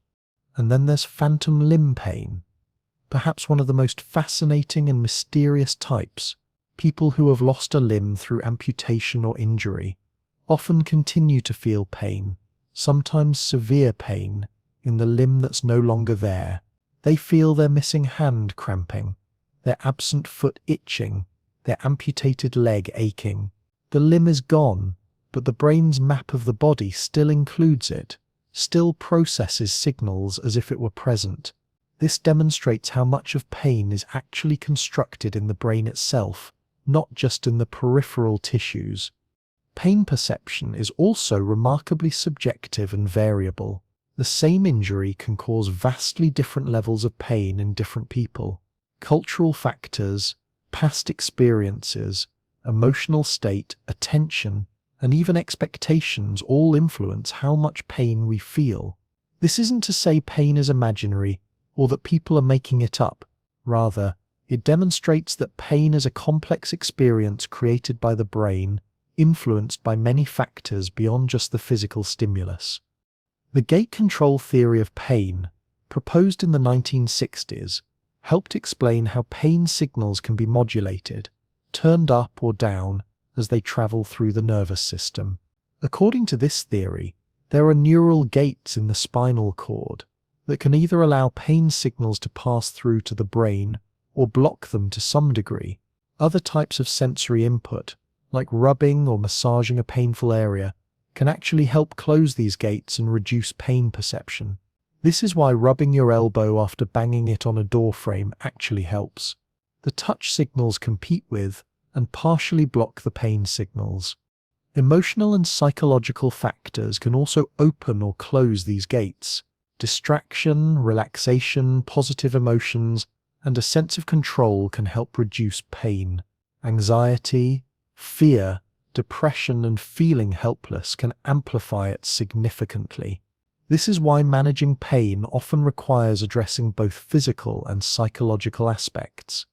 And then there's phantom limb pain, perhaps one of the most fascinating and mysterious types. People who have lost a limb through amputation or injury often continue to feel pain, sometimes severe pain, in the limb that's no longer there. They feel their missing hand cramping, their absent foot itching, their amputated leg aching. The limb is gone, but the brain's map of the body still includes it, still processes signals as if it were present. This demonstrates how much of pain is actually constructed in the brain itself, not just in the peripheral tissues. Pain perception is also remarkably subjective and variable. The same injury can cause vastly different levels of pain in different people. Cultural factors, past experiences, emotional state, attention, and even expectations all influence how much pain we feel. This isn't to say pain is imaginary or that people are making it up. Rather, it demonstrates that pain is a complex experience created by the brain, influenced by many factors beyond just the physical stimulus. The gate control theory of pain, proposed in the 1960s, helped explain how pain signals can be modulated, turned up or down as they travel through the nervous system. According to this theory, there are neural gates in the spinal cord that can either allow pain signals to pass through to the brain or block them to some degree. Other types of sensory input, like rubbing or massaging a painful area, can actually help close these gates and reduce pain perception. This is why rubbing your elbow after banging it on a door frame actually helps. The touch signals compete with and partially block the pain signals. Emotional and psychological factors can also open or close these gates. Distraction, relaxation, positive emotions, and a sense of control can help reduce pain. Anxiety, fear, depression, and feeling helpless can amplify it significantly. This is why managing pain often requires addressing both physical and psychological aspects.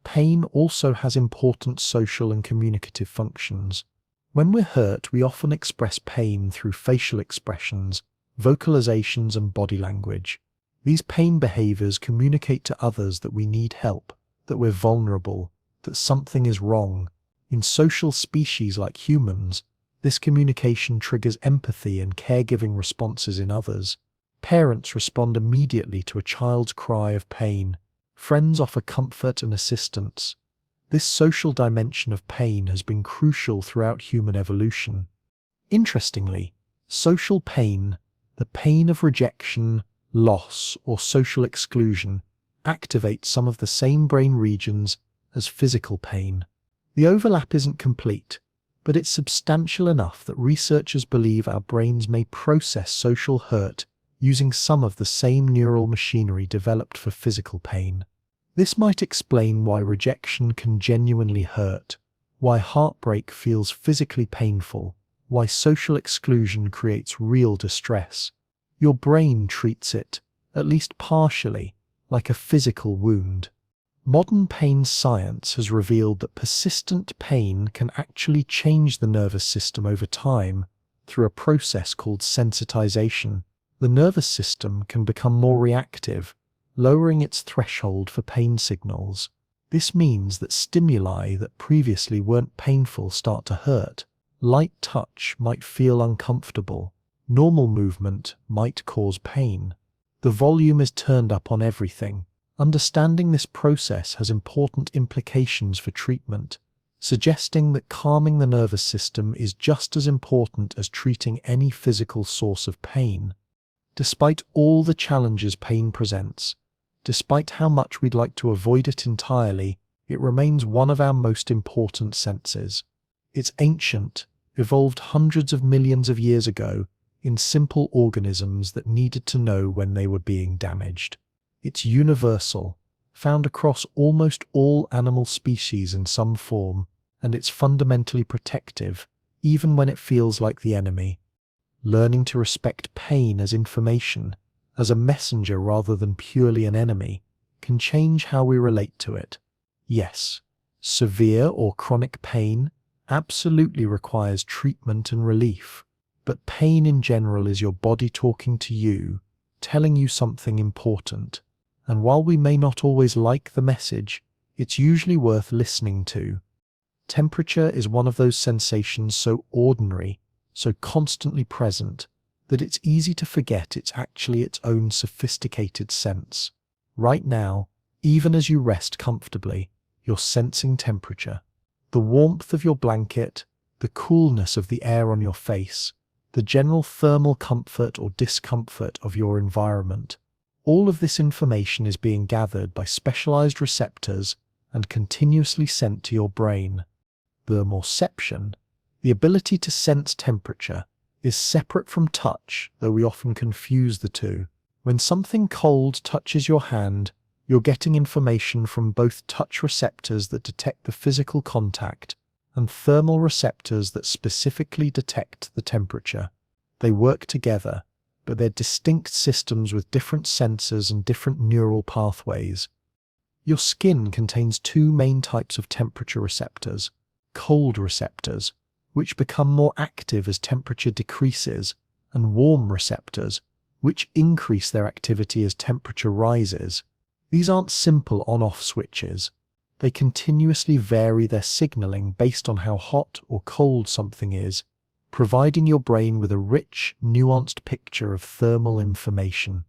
Pain also has important social and communicative functions. When we're hurt, we often express pain through facial expressions, vocalizations, and body language. These pain behaviors communicate to others that we need help, that we're vulnerable, that something is wrong. In social species like humans, this communication triggers empathy and caregiving responses in others. Parents respond immediately to a child's cry of pain. Friends offer comfort and assistance. This social dimension of pain has been crucial throughout human evolution. Interestingly, social pain, the pain of rejection, loss, or social exclusion, activates some of the same brain regions as physical pain. The overlap isn't complete, but it's substantial enough that researchers believe our brains may process social hurt using some of the same neural machinery developed for physical pain. This might explain why rejection can genuinely hurt, why heartbreak feels physically painful, why social exclusion creates real distress. Your brain treats it, at least partially, like a physical wound. Modern pain science has revealed that persistent pain can actually change the nervous system over time through a process called sensitization. The nervous system can become more reactive, lowering its threshold for pain signals. This means that stimuli that previously weren't painful start to hurt. Light touch might feel uncomfortable. Normal movement might cause pain. The volume is turned up on everything. Understanding this process has important implications for treatment, suggesting that calming the nervous system is just as important as treating any physical source of pain. Despite all the challenges pain presents, despite how much we'd like to avoid it entirely, it remains one of our most important senses. It's ancient, evolved hundreds of millions of years ago in simple organisms that needed to know when they were being damaged. It's universal, found across almost all animal species in some form, and it's fundamentally protective, even when it feels like the enemy. Learning to respect pain as information, as a messenger rather than purely an enemy, can change how we relate to it. Yes, severe or chronic pain absolutely requires treatment and relief, but pain in general is your body talking to you, telling you something important. And while we may not always like the message, it's usually worth listening to. Temperature is one of those sensations so ordinary, so constantly present, that it's easy to forget it's actually its own sophisticated sense. Right now, even as you rest comfortably, you're sensing temperature. The warmth of your blanket, the coolness of the air on your face, the general thermal comfort or discomfort of your environment. All of this information is being gathered by specialized receptors and continuously sent to your brain. Thermoception, the ability to sense temperature, is separate from touch, though we often confuse the two. When something cold touches your hand, you're getting information from both touch receptors that detect the physical contact and thermal receptors that specifically detect the temperature. They work together, but they're distinct systems with different sensors and different neural pathways. Your skin contains two main types of temperature receptors: cold receptors, which become more active as temperature decreases, and warm receptors, which increase their activity as temperature rises. These aren't simple on-off switches. They continuously vary their signaling based on how hot or cold something is, providing your brain with a rich, nuanced picture of thermal information.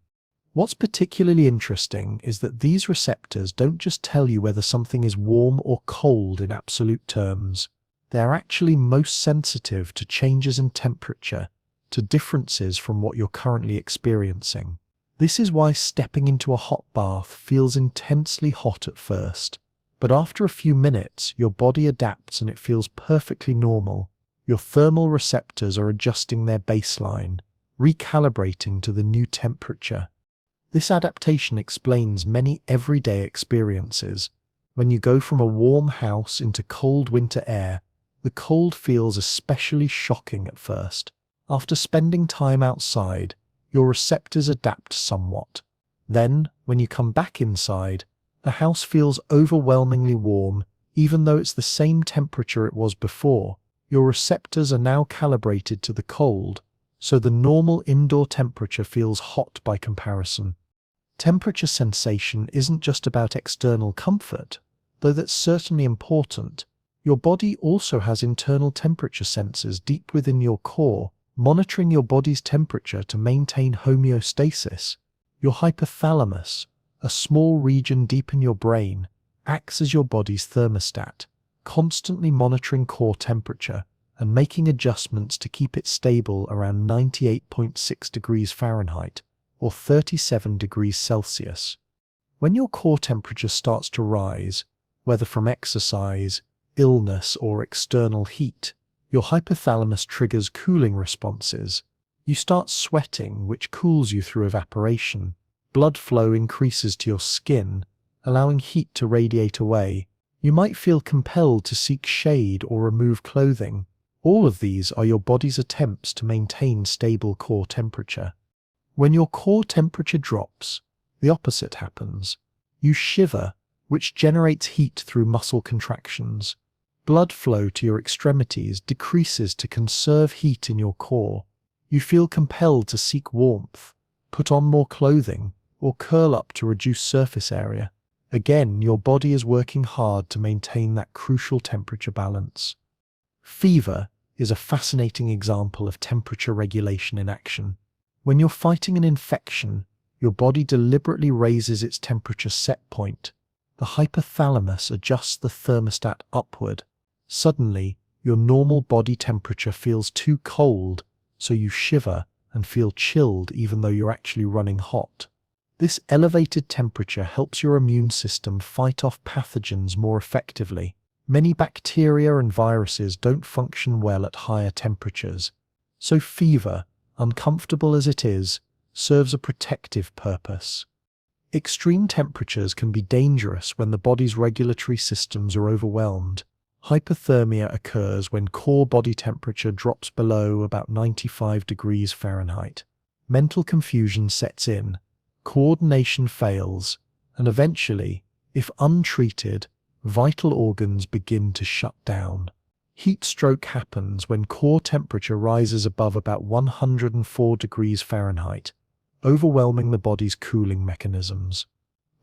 What's particularly interesting is that these receptors don't just tell you whether something is warm or cold in absolute terms. They're actually most sensitive to changes in temperature, to differences from what you're currently experiencing. This is why stepping into a hot bath feels intensely hot at first, but after a few minutes, your body adapts and it feels perfectly normal. Your thermal receptors are adjusting their baseline, recalibrating to the new temperature. This adaptation explains many everyday experiences. When you go from a warm house into cold winter air, the cold feels especially shocking at first. After spending time outside, your receptors adapt somewhat. Then, when you come back inside, the house feels overwhelmingly warm, even though it's the same temperature it was before. Your receptors are now calibrated to the cold, so the normal indoor temperature feels hot by comparison. Temperature sensation isn't just about external comfort, though that's certainly important. Your body also has internal temperature sensors deep within your core, monitoring your body's temperature to maintain homeostasis. Your hypothalamus, a small region deep in your brain, acts as your body's thermostat, constantly monitoring core temperature and making adjustments to keep it stable around 98.6 degrees Fahrenheit or 37 degrees Celsius. When your core temperature starts to rise, whether from exercise, illness, or external heat, your hypothalamus triggers cooling responses. You start sweating, which cools you through evaporation. Blood flow increases to your skin, allowing heat to radiate away. You might feel compelled to seek shade or remove clothing. All of these are your body's attempts to maintain stable core temperature. When your core temperature drops, the opposite happens. You shiver, which generates heat through muscle contractions. Blood flow to your extremities decreases to conserve heat in your core. You feel compelled to seek warmth, put on more clothing, or curl up to reduce surface area. Again, your body is working hard to maintain that crucial temperature balance. Fever is a fascinating example of temperature regulation in action. When you're fighting an infection, your body deliberately raises its temperature set point. The hypothalamus adjusts the thermostat upward. Suddenly, your normal body temperature feels too cold, so you shiver and feel chilled even though you're actually running hot. This elevated temperature helps your immune system fight off pathogens more effectively. Many bacteria and viruses don't function well at higher temperatures, so fever, uncomfortable as it is, serves a protective purpose. Extreme temperatures can be dangerous when the body's regulatory systems are overwhelmed. Hypothermia occurs when core body temperature drops below about 95 degrees Fahrenheit. Mental confusion sets in, coordination fails, and eventually, if untreated, vital organs begin to shut down. Heat stroke happens when core temperature rises above about 104 degrees Fahrenheit, overwhelming the body's cooling mechanisms.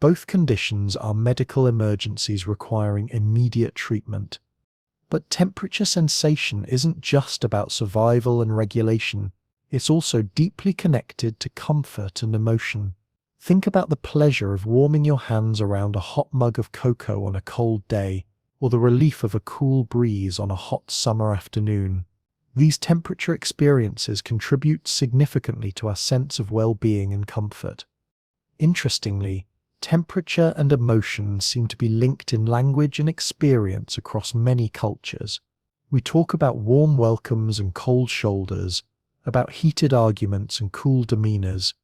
Both conditions are medical emergencies requiring immediate treatment. But temperature sensation isn't just about survival and regulation, it's also deeply connected to comfort and emotion. Think about the pleasure of warming your hands around a hot mug of cocoa on a cold day, or the relief of a cool breeze on a hot summer afternoon. These temperature experiences contribute significantly to our sense of well-being and comfort. Interestingly, temperature and emotion seem to be linked in language and experience across many cultures. We talk about warm welcomes and cold shoulders, about heated arguments and cool demeanors.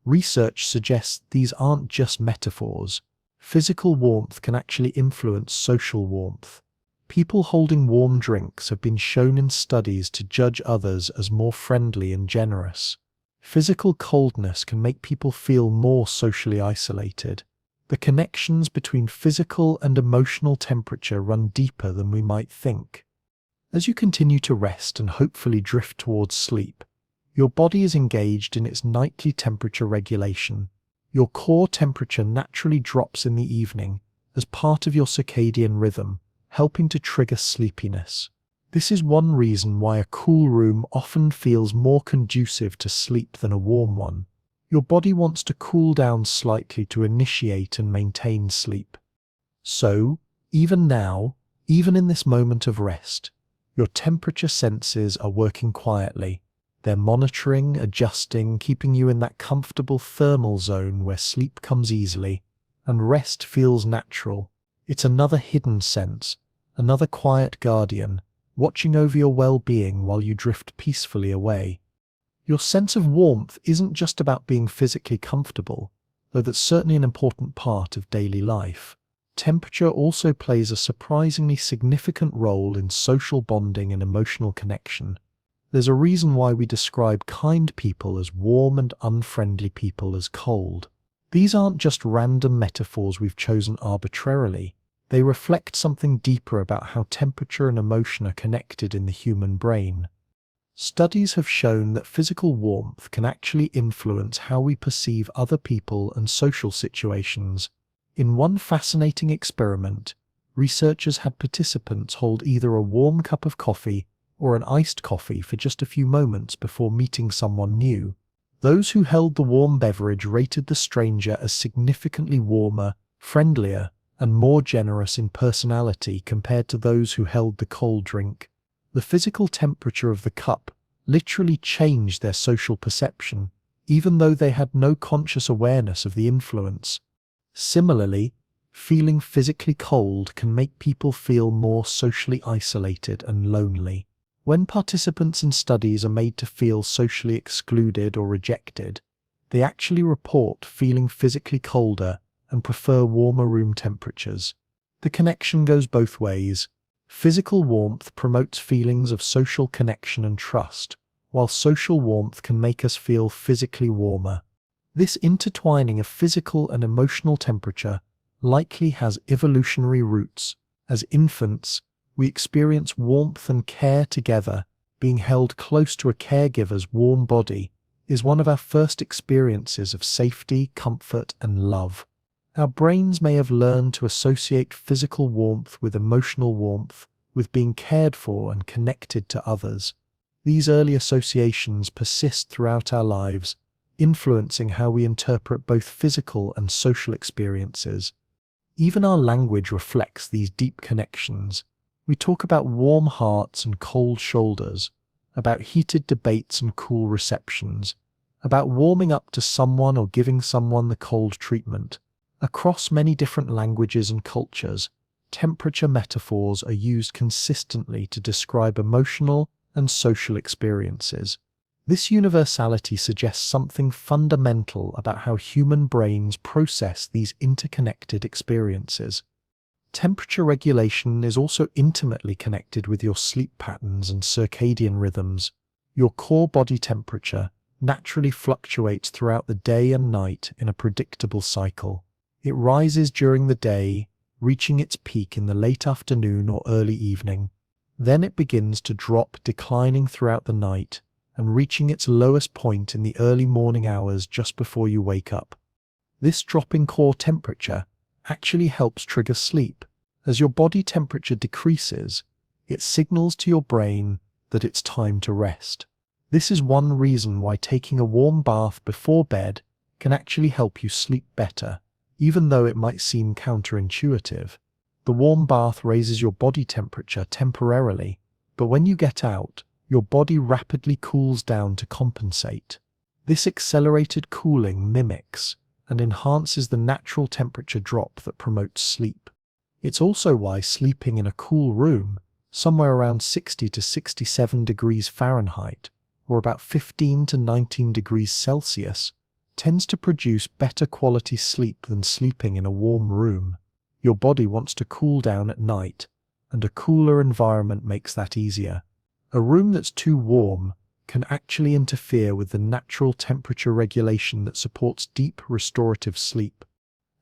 Research suggests these aren't just metaphors. Physical warmth can actually influence social warmth. People holding warm drinks have been shown in studies to judge others as more friendly and generous. Physical coldness can make people feel more socially isolated. The connections between physical and emotional temperature run deeper than we might think. As you continue to rest and hopefully drift towards sleep, your body is engaged in its nightly temperature regulation. Your core temperature naturally drops in the evening as part of your circadian rhythm, helping to trigger sleepiness. This is one reason why a cool room often feels more conducive to sleep than a warm one. Your body wants to cool down slightly to initiate and maintain sleep. So, even now, even in this moment of rest, your temperature senses are working quietly. They're monitoring, adjusting, keeping you in that comfortable thermal zone where sleep comes easily and rest feels natural. It's another hidden sense, another quiet guardian, watching over your well-being while you drift peacefully away. Your sense of warmth isn't just about being physically comfortable, though that's certainly an important part of daily life. Temperature also plays a surprisingly significant role in social bonding and emotional connection. There's a reason why we describe kind people as warm and unfriendly people as cold. These aren't just random metaphors we've chosen arbitrarily. They reflect something deeper about how temperature and emotion are connected in the human brain. Studies have shown that physical warmth can actually influence how we perceive other people and social situations. In one fascinating experiment, researchers had participants hold either a warm cup of coffee or an iced coffee for just a few moments before meeting someone new. Those who held the warm beverage rated the stranger as significantly warmer, friendlier, and more generous in personality compared to those who held the cold drink. The physical temperature of the cup literally changed their social perception, even though they had no conscious awareness of the influence. Similarly, feeling physically cold can make people feel more socially isolated and lonely. When participants in studies are made to feel socially excluded or rejected, they actually report feeling physically colder and prefer warmer room temperatures. The connection goes both ways. Physical warmth promotes feelings of social connection and trust, while social warmth can make us feel physically warmer. This intertwining of physical and emotional temperature likely has evolutionary roots. As infants, we experience warmth and care together. Being held close to a caregiver's warm body is one of our first experiences of safety, comfort, and love. Our brains may have learned to associate physical warmth with emotional warmth, with being cared for and connected to others. These early associations persist throughout our lives, influencing how we interpret both physical and social experiences. Even our language reflects these deep connections. We talk about warm hearts and cold shoulders, about heated debates and cool receptions, about warming up to someone or giving someone the cold treatment. Across many different languages and cultures, temperature metaphors are used consistently to describe emotional and social experiences. This universality suggests something fundamental about how human brains process these interconnected experiences. Temperature regulation is also intimately connected with your sleep patterns and circadian rhythms. Your core body temperature naturally fluctuates throughout the day and night in a predictable cycle. It rises during the day, reaching its peak in the late afternoon or early evening. Then it begins to drop, declining throughout the night, and reaching its lowest point in the early morning hours just before you wake up. This drop in core temperature actually helps trigger sleep. As your body temperature decreases, it signals to your brain that it's time to rest. This is one reason why taking a warm bath before bed can actually help you sleep better, even though it might seem counterintuitive. The warm bath raises your body temperature temporarily, but when you get out, your body rapidly cools down to compensate. This accelerated cooling mimics and enhances the natural temperature drop that promotes sleep. It's also why sleeping in a cool room, somewhere around 60 to 67 degrees Fahrenheit, or about 15 to 19 degrees Celsius, tends to produce better quality sleep than sleeping in a warm room. Your body wants to cool down at night, and a cooler environment makes that easier. A room that's too warm can actually interfere with the natural temperature regulation that supports deep restorative sleep.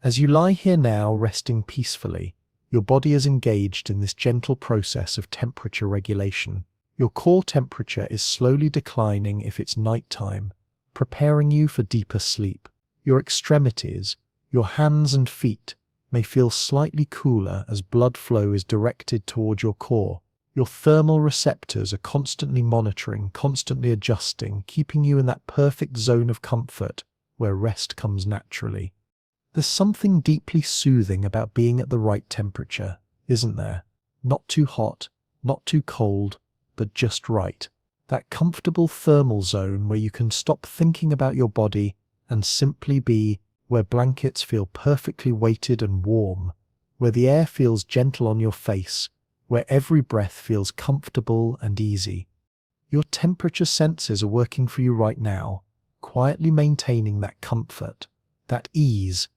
As you lie here now, resting peacefully, your body is engaged in this gentle process of temperature regulation. Your core temperature is slowly declining if it's nighttime, preparing you for deeper sleep. Your extremities, your hands and feet, may feel slightly cooler as blood flow is directed toward your core. Your thermal receptors are constantly monitoring, constantly adjusting, keeping you in that perfect zone of comfort where rest comes naturally. There's something deeply soothing about being at the right temperature, isn't there? Not too hot, not too cold, but just right. That comfortable thermal zone where you can stop thinking about your body and simply be, where blankets feel perfectly weighted and warm, where the air feels gentle on your face, where every breath feels comfortable and easy. Your temperature sensors are working for you right now, quietly maintaining that comfort, that ease.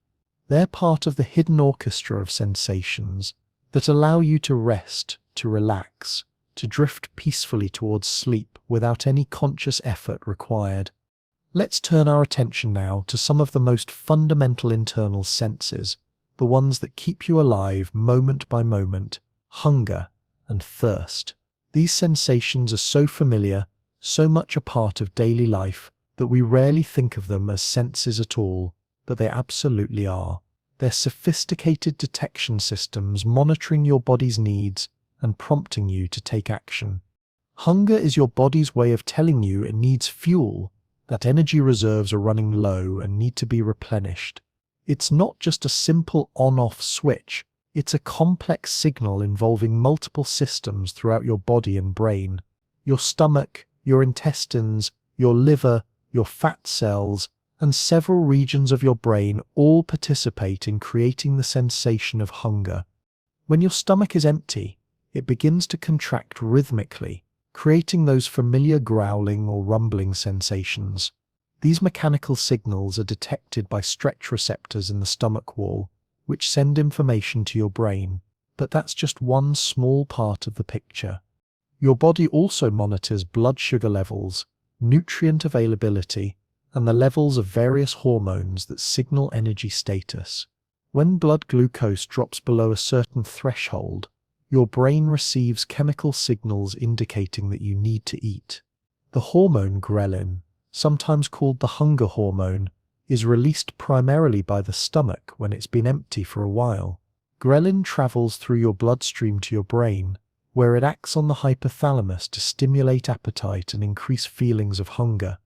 They're part of the hidden orchestra of sensations that allow you to rest, to relax, to drift peacefully towards sleep without any conscious effort required. Let's turn our attention now to some of the most fundamental internal senses, the ones that keep you alive moment by moment: hunger and thirst. These sensations are so familiar, so much a part of daily life, that we rarely think of them as senses at all, but they absolutely are. They're sophisticated detection systems monitoring your body's needs and prompting you to take action. Hunger is your body's way of telling you it needs fuel, that energy reserves are running low and need to be replenished. It's not just a simple on-off switch, it's a complex signal involving multiple systems throughout your body and brain. Your stomach, your intestines, your liver, your fat cells, and several regions of your brain all participate in creating the sensation of hunger. When your stomach is empty, it begins to contract rhythmically, creating those familiar growling or rumbling sensations. These mechanical signals are detected by stretch receptors in the stomach wall, which send information to your brain. But that's just one small part of the picture. Your body also monitors blood sugar levels, nutrient availability, and the levels of various hormones that signal energy status. When blood glucose drops below a certain threshold, your brain receives chemical signals indicating that you need to eat. The hormone ghrelin, sometimes called the hunger hormone, is released primarily by the stomach when it's been empty for a while. Ghrelin travels through your bloodstream to your brain, where it acts on the hypothalamus to stimulate appetite and increase feelings of hunger.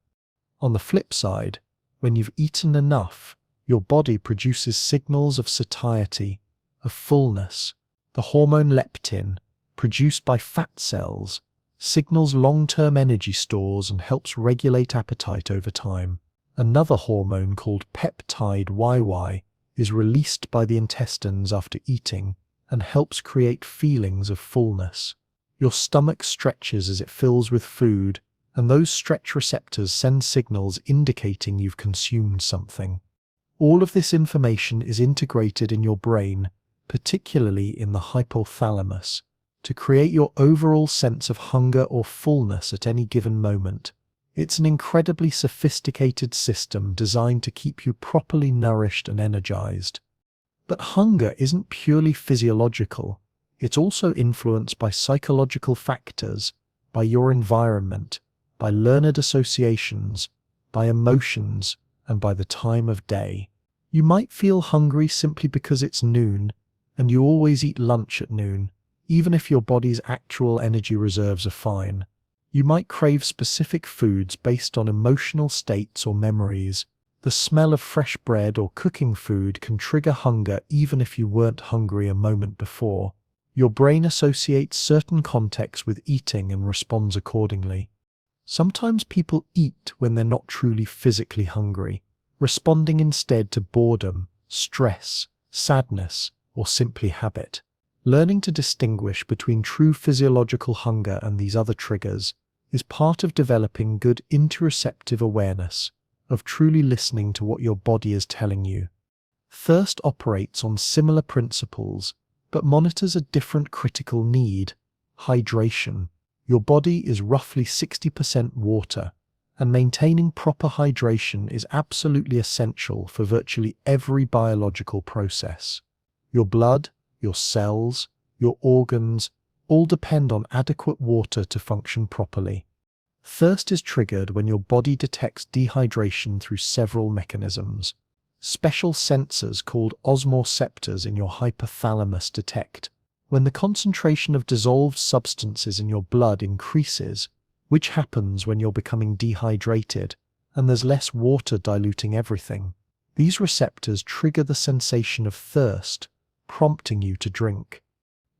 On the flip side, when you've eaten enough, your body produces signals of satiety, of fullness. The hormone leptin, produced by fat cells, signals long-term energy stores and helps regulate appetite over time. Another hormone called peptide YY is released by the intestines after eating and helps create feelings of fullness. Your stomach stretches as it fills with food, and those stretch receptors send signals indicating you've consumed something. All of this information is integrated in your brain, particularly in the hypothalamus, to create your overall sense of hunger or fullness at any given moment. It's an incredibly sophisticated system designed to keep you properly nourished and energized. But hunger isn't purely physiological. It's also influenced by psychological factors, by your environment, by learned associations, by emotions, and by the time of day. You might feel hungry simply because it's noon, and you always eat lunch at noon, even if your body's actual energy reserves are fine. You might crave specific foods based on emotional states or memories. The smell of fresh bread or cooking food can trigger hunger even if you weren't hungry a moment before. Your brain associates certain contexts with eating and responds accordingly. Sometimes people eat when they're not truly physically hungry, responding instead to boredom, stress, sadness, or simply habit. Learning to distinguish between true physiological hunger and these other triggers is part of developing good interoceptive awareness, of truly listening to what your body is telling you. Thirst operates on similar principles, but monitors a different critical need: hydration. Your body is roughly 60% water, and maintaining proper hydration is absolutely essential for virtually every biological process. Your blood, your cells, your organs all depend on adequate water to function properly. Thirst is triggered when your body detects dehydration through several mechanisms. Special sensors called osmoreceptors in your hypothalamus detect when the concentration of dissolved substances in your blood increases, which happens when you're becoming dehydrated and there's less water diluting everything. These receptors trigger the sensation of thirst, prompting you to drink.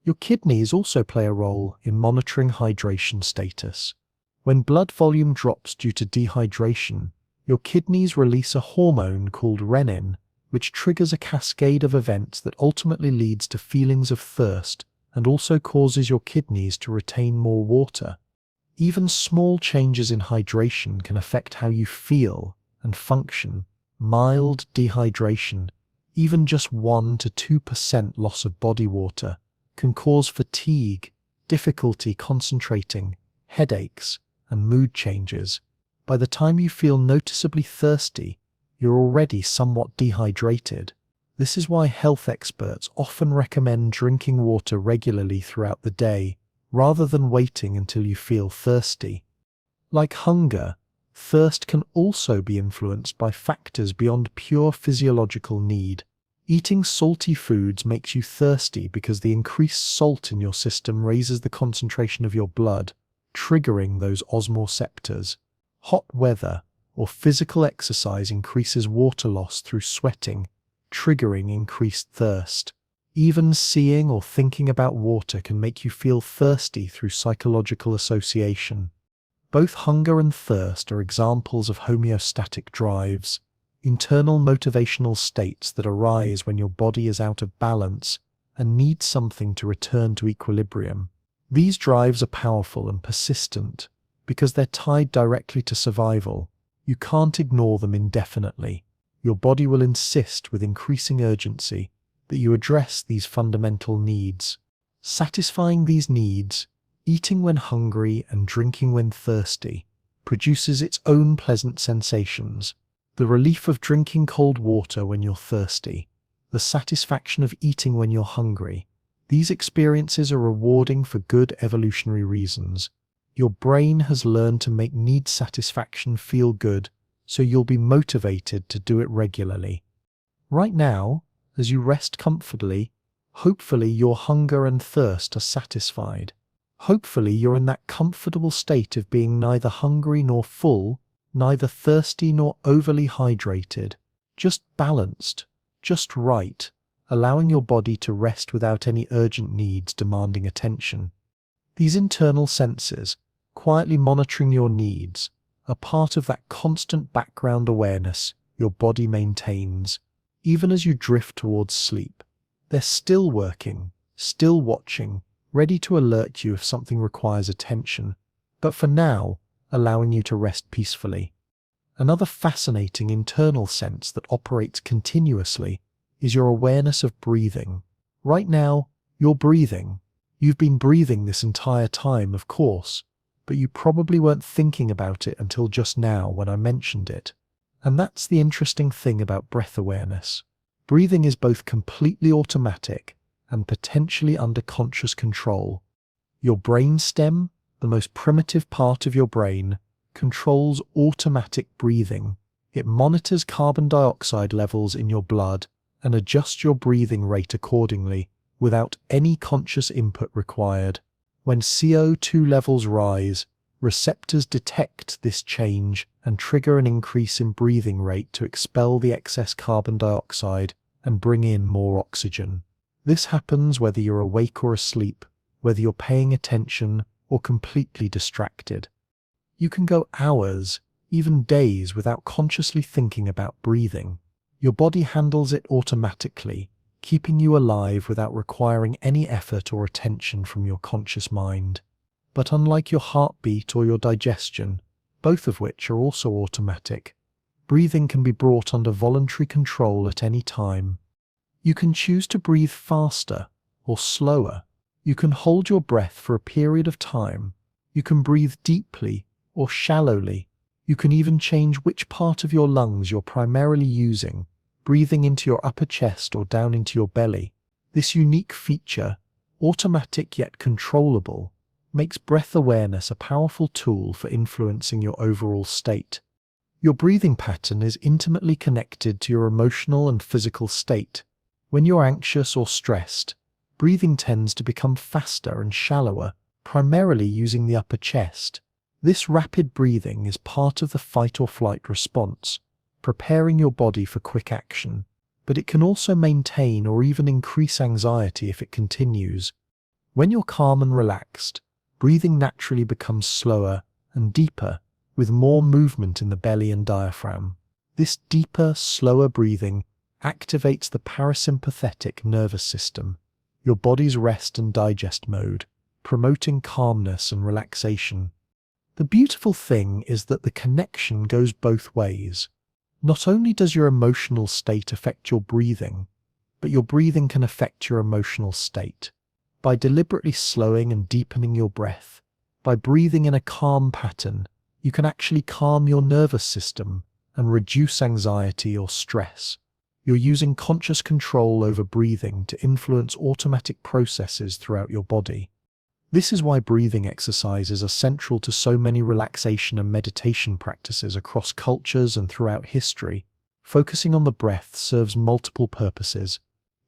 Your kidneys also play a role in monitoring hydration status. When blood volume drops due to dehydration, your kidneys release a hormone called renin, which triggers a cascade of events that ultimately leads to feelings of thirst and also causes your kidneys to retain more water. Even small changes in hydration can affect how you feel and function. Mild dehydration, even just 1 to 2% loss of body water, can cause fatigue, difficulty concentrating, headaches, and mood changes. By the time you feel noticeably thirsty, you're already somewhat dehydrated. This is why health experts often recommend drinking water regularly throughout the day, rather than waiting until you feel thirsty. Like hunger, thirst can also be influenced by factors beyond pure physiological need. Eating salty foods makes you thirsty because the increased salt in your system raises the concentration of your blood, triggering those osmoreceptors. Hot weather or physical exercise increases water loss through sweating, triggering increased thirst. Even seeing or thinking about water can make you feel thirsty through psychological association. Both hunger and thirst are examples of homeostatic drives, internal motivational states that arise when your body is out of balance and needs something to return to equilibrium. These drives are powerful and persistent because they're tied directly to survival. You can't ignore them indefinitely. Your body will insist with increasing urgency that you address these fundamental needs. Satisfying these needs, eating when hungry and drinking when thirsty, produces its own pleasant sensations. The relief of drinking cold water when you're thirsty, the satisfaction of eating when you're hungry. These experiences are rewarding for good evolutionary reasons. Your brain has learned to make need satisfaction feel good, so you'll be motivated to do it regularly. Right now, as you rest comfortably, hopefully your hunger and thirst are satisfied. Hopefully you're in that comfortable state of being neither hungry nor full, neither thirsty nor overly hydrated, just balanced, just right, allowing your body to rest without any urgent needs demanding attention. These internal senses, quietly monitoring your needs, are part of that constant background awareness your body maintains. Even as you drift towards sleep, they're still working, still watching, ready to alert you if something requires attention, but for now, allowing you to rest peacefully. Another fascinating internal sense that operates continuously is your awareness of breathing. Right now, you're breathing. You've been breathing this entire time, of course, but you probably weren't thinking about it until just now when I mentioned it. And that's the interesting thing about breath awareness. Breathing is both completely automatic and potentially under conscious control. Your brainstem, the most primitive part of your brain, controls automatic breathing. It monitors carbon dioxide levels in your blood and adjusts your breathing rate accordingly, without any conscious input required. When CO2 levels rise, receptors detect this change and trigger an increase in breathing rate to expel the excess carbon dioxide and bring in more oxygen. This happens whether you're awake or asleep, whether you're paying attention or completely distracted. You can go hours, even days, without consciously thinking about breathing. Your body handles it automatically, keeping you alive without requiring any effort or attention from your conscious mind. But unlike your heartbeat or your digestion, both of which are also automatic, breathing can be brought under voluntary control at any time. You can choose to breathe faster or slower. You can hold your breath for a period of time. You can breathe deeply or shallowly. You can even change which part of your lungs you're primarily using, breathing into your upper chest or down into your belly. This unique feature, automatic yet controllable, makes breath awareness a powerful tool for influencing your overall state. Your breathing pattern is intimately connected to your emotional and physical state. When you're anxious or stressed, breathing tends to become faster and shallower, primarily using the upper chest. This rapid breathing is part of the fight or flight response, preparing your body for quick action, but it can also maintain or even increase anxiety if it continues. When you're calm and relaxed, breathing naturally becomes slower and deeper, with more movement in the belly and diaphragm. This deeper, slower breathing activates the parasympathetic nervous system, your body's rest and digest mode, promoting calmness and relaxation. The beautiful thing is that the connection goes both ways. Not only does your emotional state affect your breathing, but your breathing can affect your emotional state. By deliberately slowing and deepening your breath, by breathing in a calm pattern, you can actually calm your nervous system and reduce anxiety or stress. You're using conscious control over breathing to influence automatic processes throughout your body. This is why breathing exercises are central to so many relaxation and meditation practices across cultures and throughout history. Focusing on the breath serves multiple purposes.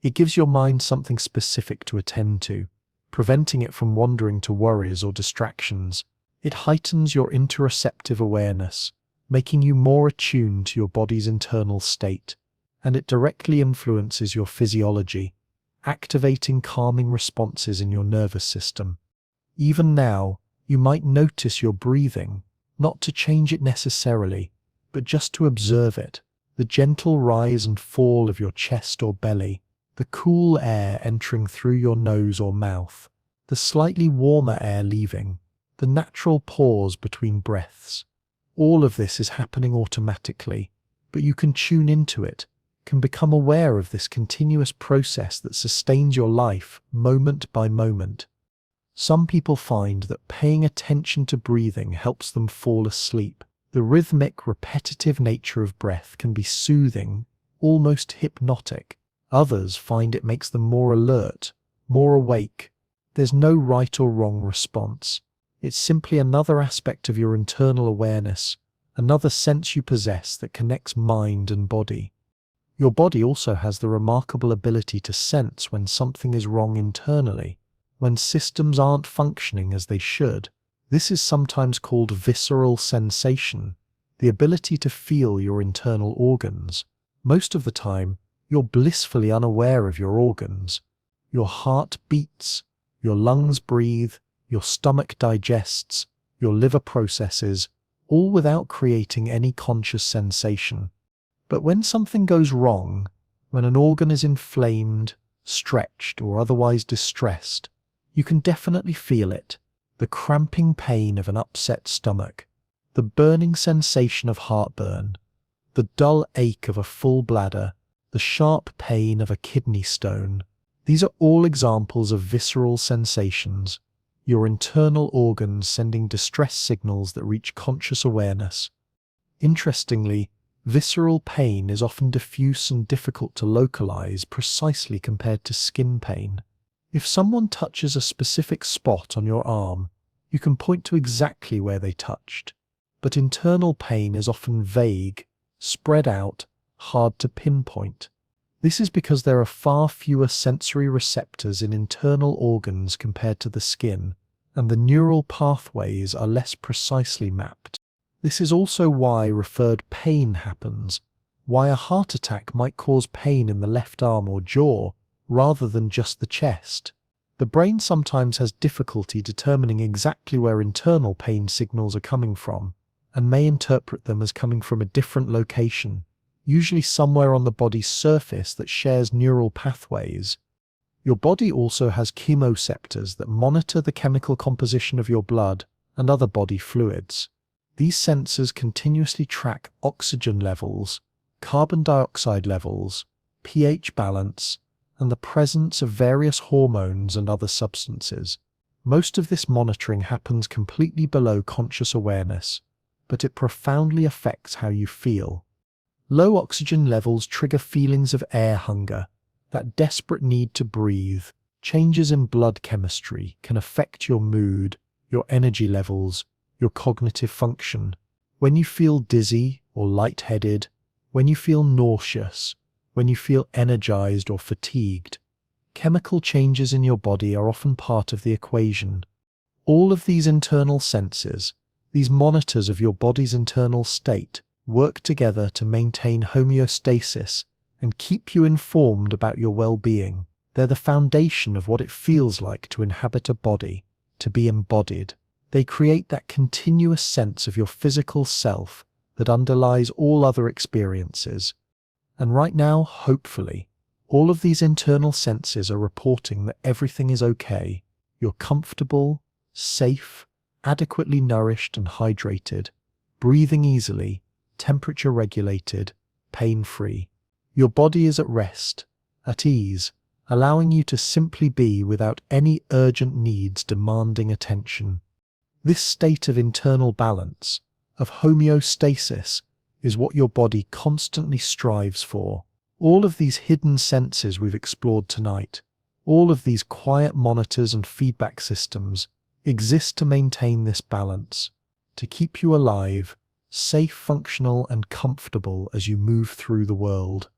It gives your mind something specific to attend to, preventing it from wandering to worries or distractions. It heightens your interoceptive awareness, making you more attuned to your body's internal state, and it directly influences your physiology, activating calming responses in your nervous system. Even now, you might notice your breathing, not to change it necessarily, but just to observe it, the gentle rise and fall of your chest or belly, the cool air entering through your nose or mouth, the slightly warmer air leaving, the natural pause between breaths. All of this is happening automatically, but you can tune into it, can become aware of this continuous process that sustains your life moment by moment. Some people find that paying attention to breathing helps them fall asleep. The rhythmic, repetitive nature of breath can be soothing, almost hypnotic. Others find it makes them more alert, more awake. There's no right or wrong response. It's simply another aspect of your internal awareness, another sense you possess that connects mind and body. Your body also has the remarkable ability to sense when something is wrong internally, when systems aren't functioning as they should. This is sometimes called visceral sensation, the ability to feel your internal organs. Most of the time, you're blissfully unaware of your organs. Your heart beats, your lungs breathe, your stomach digests, your liver processes, all without creating any conscious sensation. But when something goes wrong, when an organ is inflamed, stretched, or otherwise distressed, you can definitely feel it. The cramping pain of an upset stomach, the burning sensation of heartburn, the dull ache of a full bladder, the sharp pain of a kidney stone. These are all examples of visceral sensations, your internal organs sending distress signals that reach conscious awareness. Interestingly, visceral pain is often diffuse and difficult to localize precisely compared to skin pain. If someone touches a specific spot on your arm, you can point to exactly where they touched. But internal pain is often vague, spread out, hard to pinpoint. This is because there are far fewer sensory receptors in internal organs compared to the skin, and the neural pathways are less precisely mapped. This is also why referred pain happens, why a heart attack might cause pain in the left arm or jaw, rather than just the chest. The brain sometimes has difficulty determining exactly where internal pain signals are coming from, and may interpret them as coming from a different location, usually somewhere on the body's surface that shares neural pathways. Your body also has chemoreceptors that monitor the chemical composition of your blood and other body fluids. These sensors continuously track oxygen levels, carbon dioxide levels, pH balance, and the presence of various hormones and other substances. Most of this monitoring happens completely below conscious awareness, but it profoundly affects how you feel. Low oxygen levels trigger feelings of air hunger, that desperate need to breathe. Changes in blood chemistry can affect your mood, your energy levels, your cognitive function. When you feel dizzy or lightheaded, when you feel nauseous, when you feel energized or fatigued, chemical changes in your body are often part of the equation. All of these internal senses, these monitors of your body's internal state, work together to maintain homeostasis and keep you informed about your well-being. They're the foundation of what it feels like to inhabit a body, to be embodied. They create that continuous sense of your physical self that underlies all other experiences. And right now, hopefully, all of these internal senses are reporting that everything is okay. You're comfortable, safe, adequately nourished and hydrated, breathing easily, temperature regulated, pain-free. Your body is at rest, at ease, allowing you to simply be without any urgent needs demanding attention. This state of internal balance, of homeostasis, is what your body constantly strives for. All of these hidden senses we've explored tonight, all of these quiet monitors and feedback systems, exist to maintain this balance, to keep you alive, safe, functional, and comfortable as you move through the world.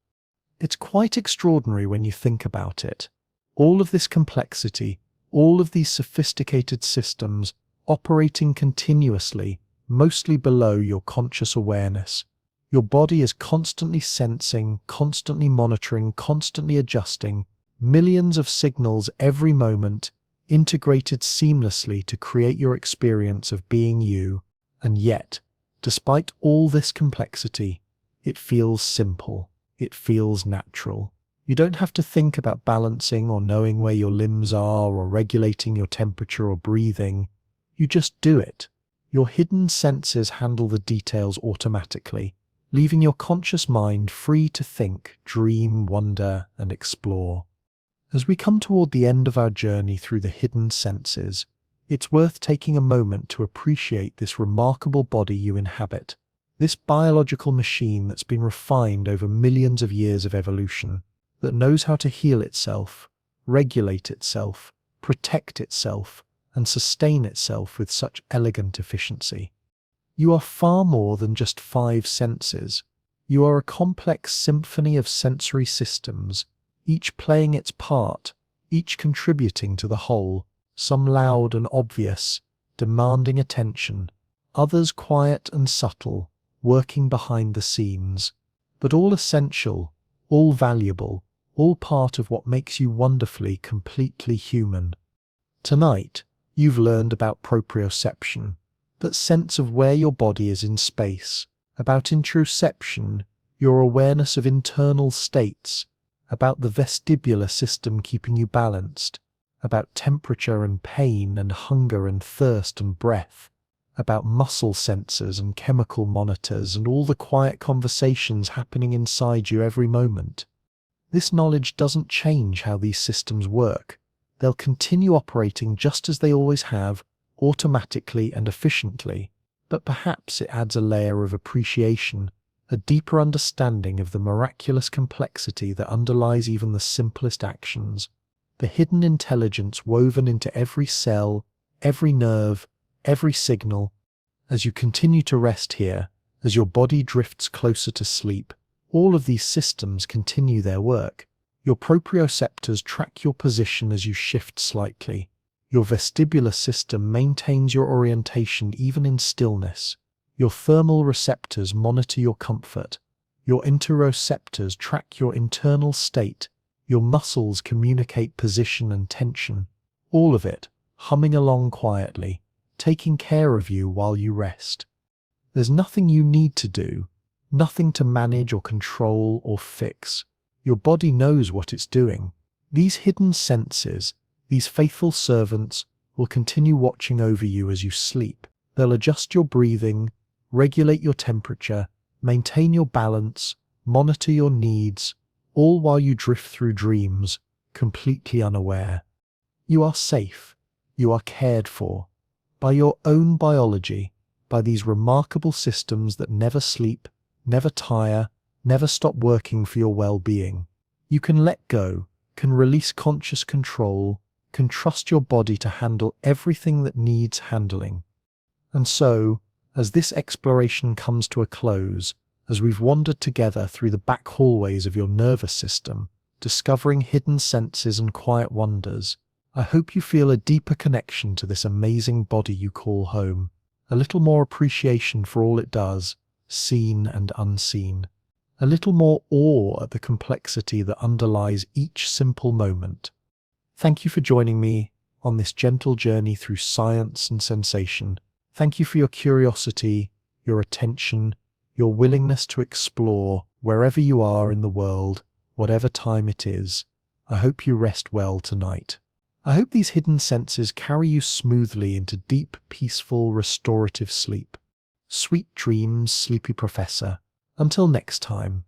It's quite extraordinary when you think about it. All of this complexity, all of these sophisticated systems operating continuously, mostly below your conscious awareness. Your body is constantly sensing, constantly monitoring, constantly adjusting, millions of signals every moment, integrated seamlessly to create your experience of being you. And yet, despite all this complexity, it feels simple. It feels natural. You don't have to think about balancing or knowing where your limbs are or regulating your temperature or breathing. You just do it. Your hidden senses handle the details automatically, leaving your conscious mind free to think, dream, wonder, and explore. As we come toward the end of our journey through the hidden senses, it's worth taking a moment to appreciate this remarkable body you inhabit. This biological machine that's been refined over millions of years of evolution, that knows how to heal itself, regulate itself, protect itself, and sustain itself with such elegant efficiency. You are far more than just 5 senses. You are a complex symphony of sensory systems, each playing its part, each contributing to the whole, some loud and obvious, demanding attention, others quiet and subtle, working behind the scenes, but all essential, all valuable, all part of what makes you wonderfully, completely human. Tonight, you've learned about proprioception, that sense of where your body is in space, about interoception, your awareness of internal states, about the vestibular system keeping you balanced, about temperature and pain and hunger and thirst and breath, about muscle sensors and chemical monitors and all the quiet conversations happening inside you every moment. This knowledge doesn't change how these systems work. They'll continue operating just as they always have, automatically and efficiently, but perhaps it adds a layer of appreciation, a deeper understanding of the miraculous complexity that underlies even the simplest actions, the hidden intelligence woven into every cell, every nerve, every signal. As you continue to rest here, as your body drifts closer to sleep, all of these systems continue their work. Your proprioceptors track your position as you shift slightly. Your vestibular system maintains your orientation even in stillness. Your thermal receptors monitor your comfort. Your interoceptors track your internal state. Your muscles communicate position and tension. All of it, humming along quietly, taking care of you while you rest. There's nothing you need to do, nothing to manage or control or fix. Your body knows what it's doing. These hidden senses, these faithful servants, will continue watching over you as you sleep. They'll adjust your breathing, regulate your temperature, maintain your balance, monitor your needs, all while you drift through dreams, completely unaware. You are safe. You are cared for by your own biology, by these remarkable systems that never sleep, never tire, never stop working for your well-being. You can let go, can release conscious control, can trust your body to handle everything that needs handling. And so, as this exploration comes to a close, as we've wandered together through the back hallways of your nervous system, discovering hidden senses and quiet wonders, I hope you feel a deeper connection to this amazing body you call home, a little more appreciation for all it does, seen and unseen, a little more awe at the complexity that underlies each simple moment. Thank you for joining me on this gentle journey through science and sensation. Thank you for your curiosity, your attention, your willingness to explore wherever you are in the world, whatever time it is. I hope you rest well tonight. I hope these hidden senses carry you smoothly into deep, peaceful, restorative sleep. Sweet dreams, sleepy professor. Until next time.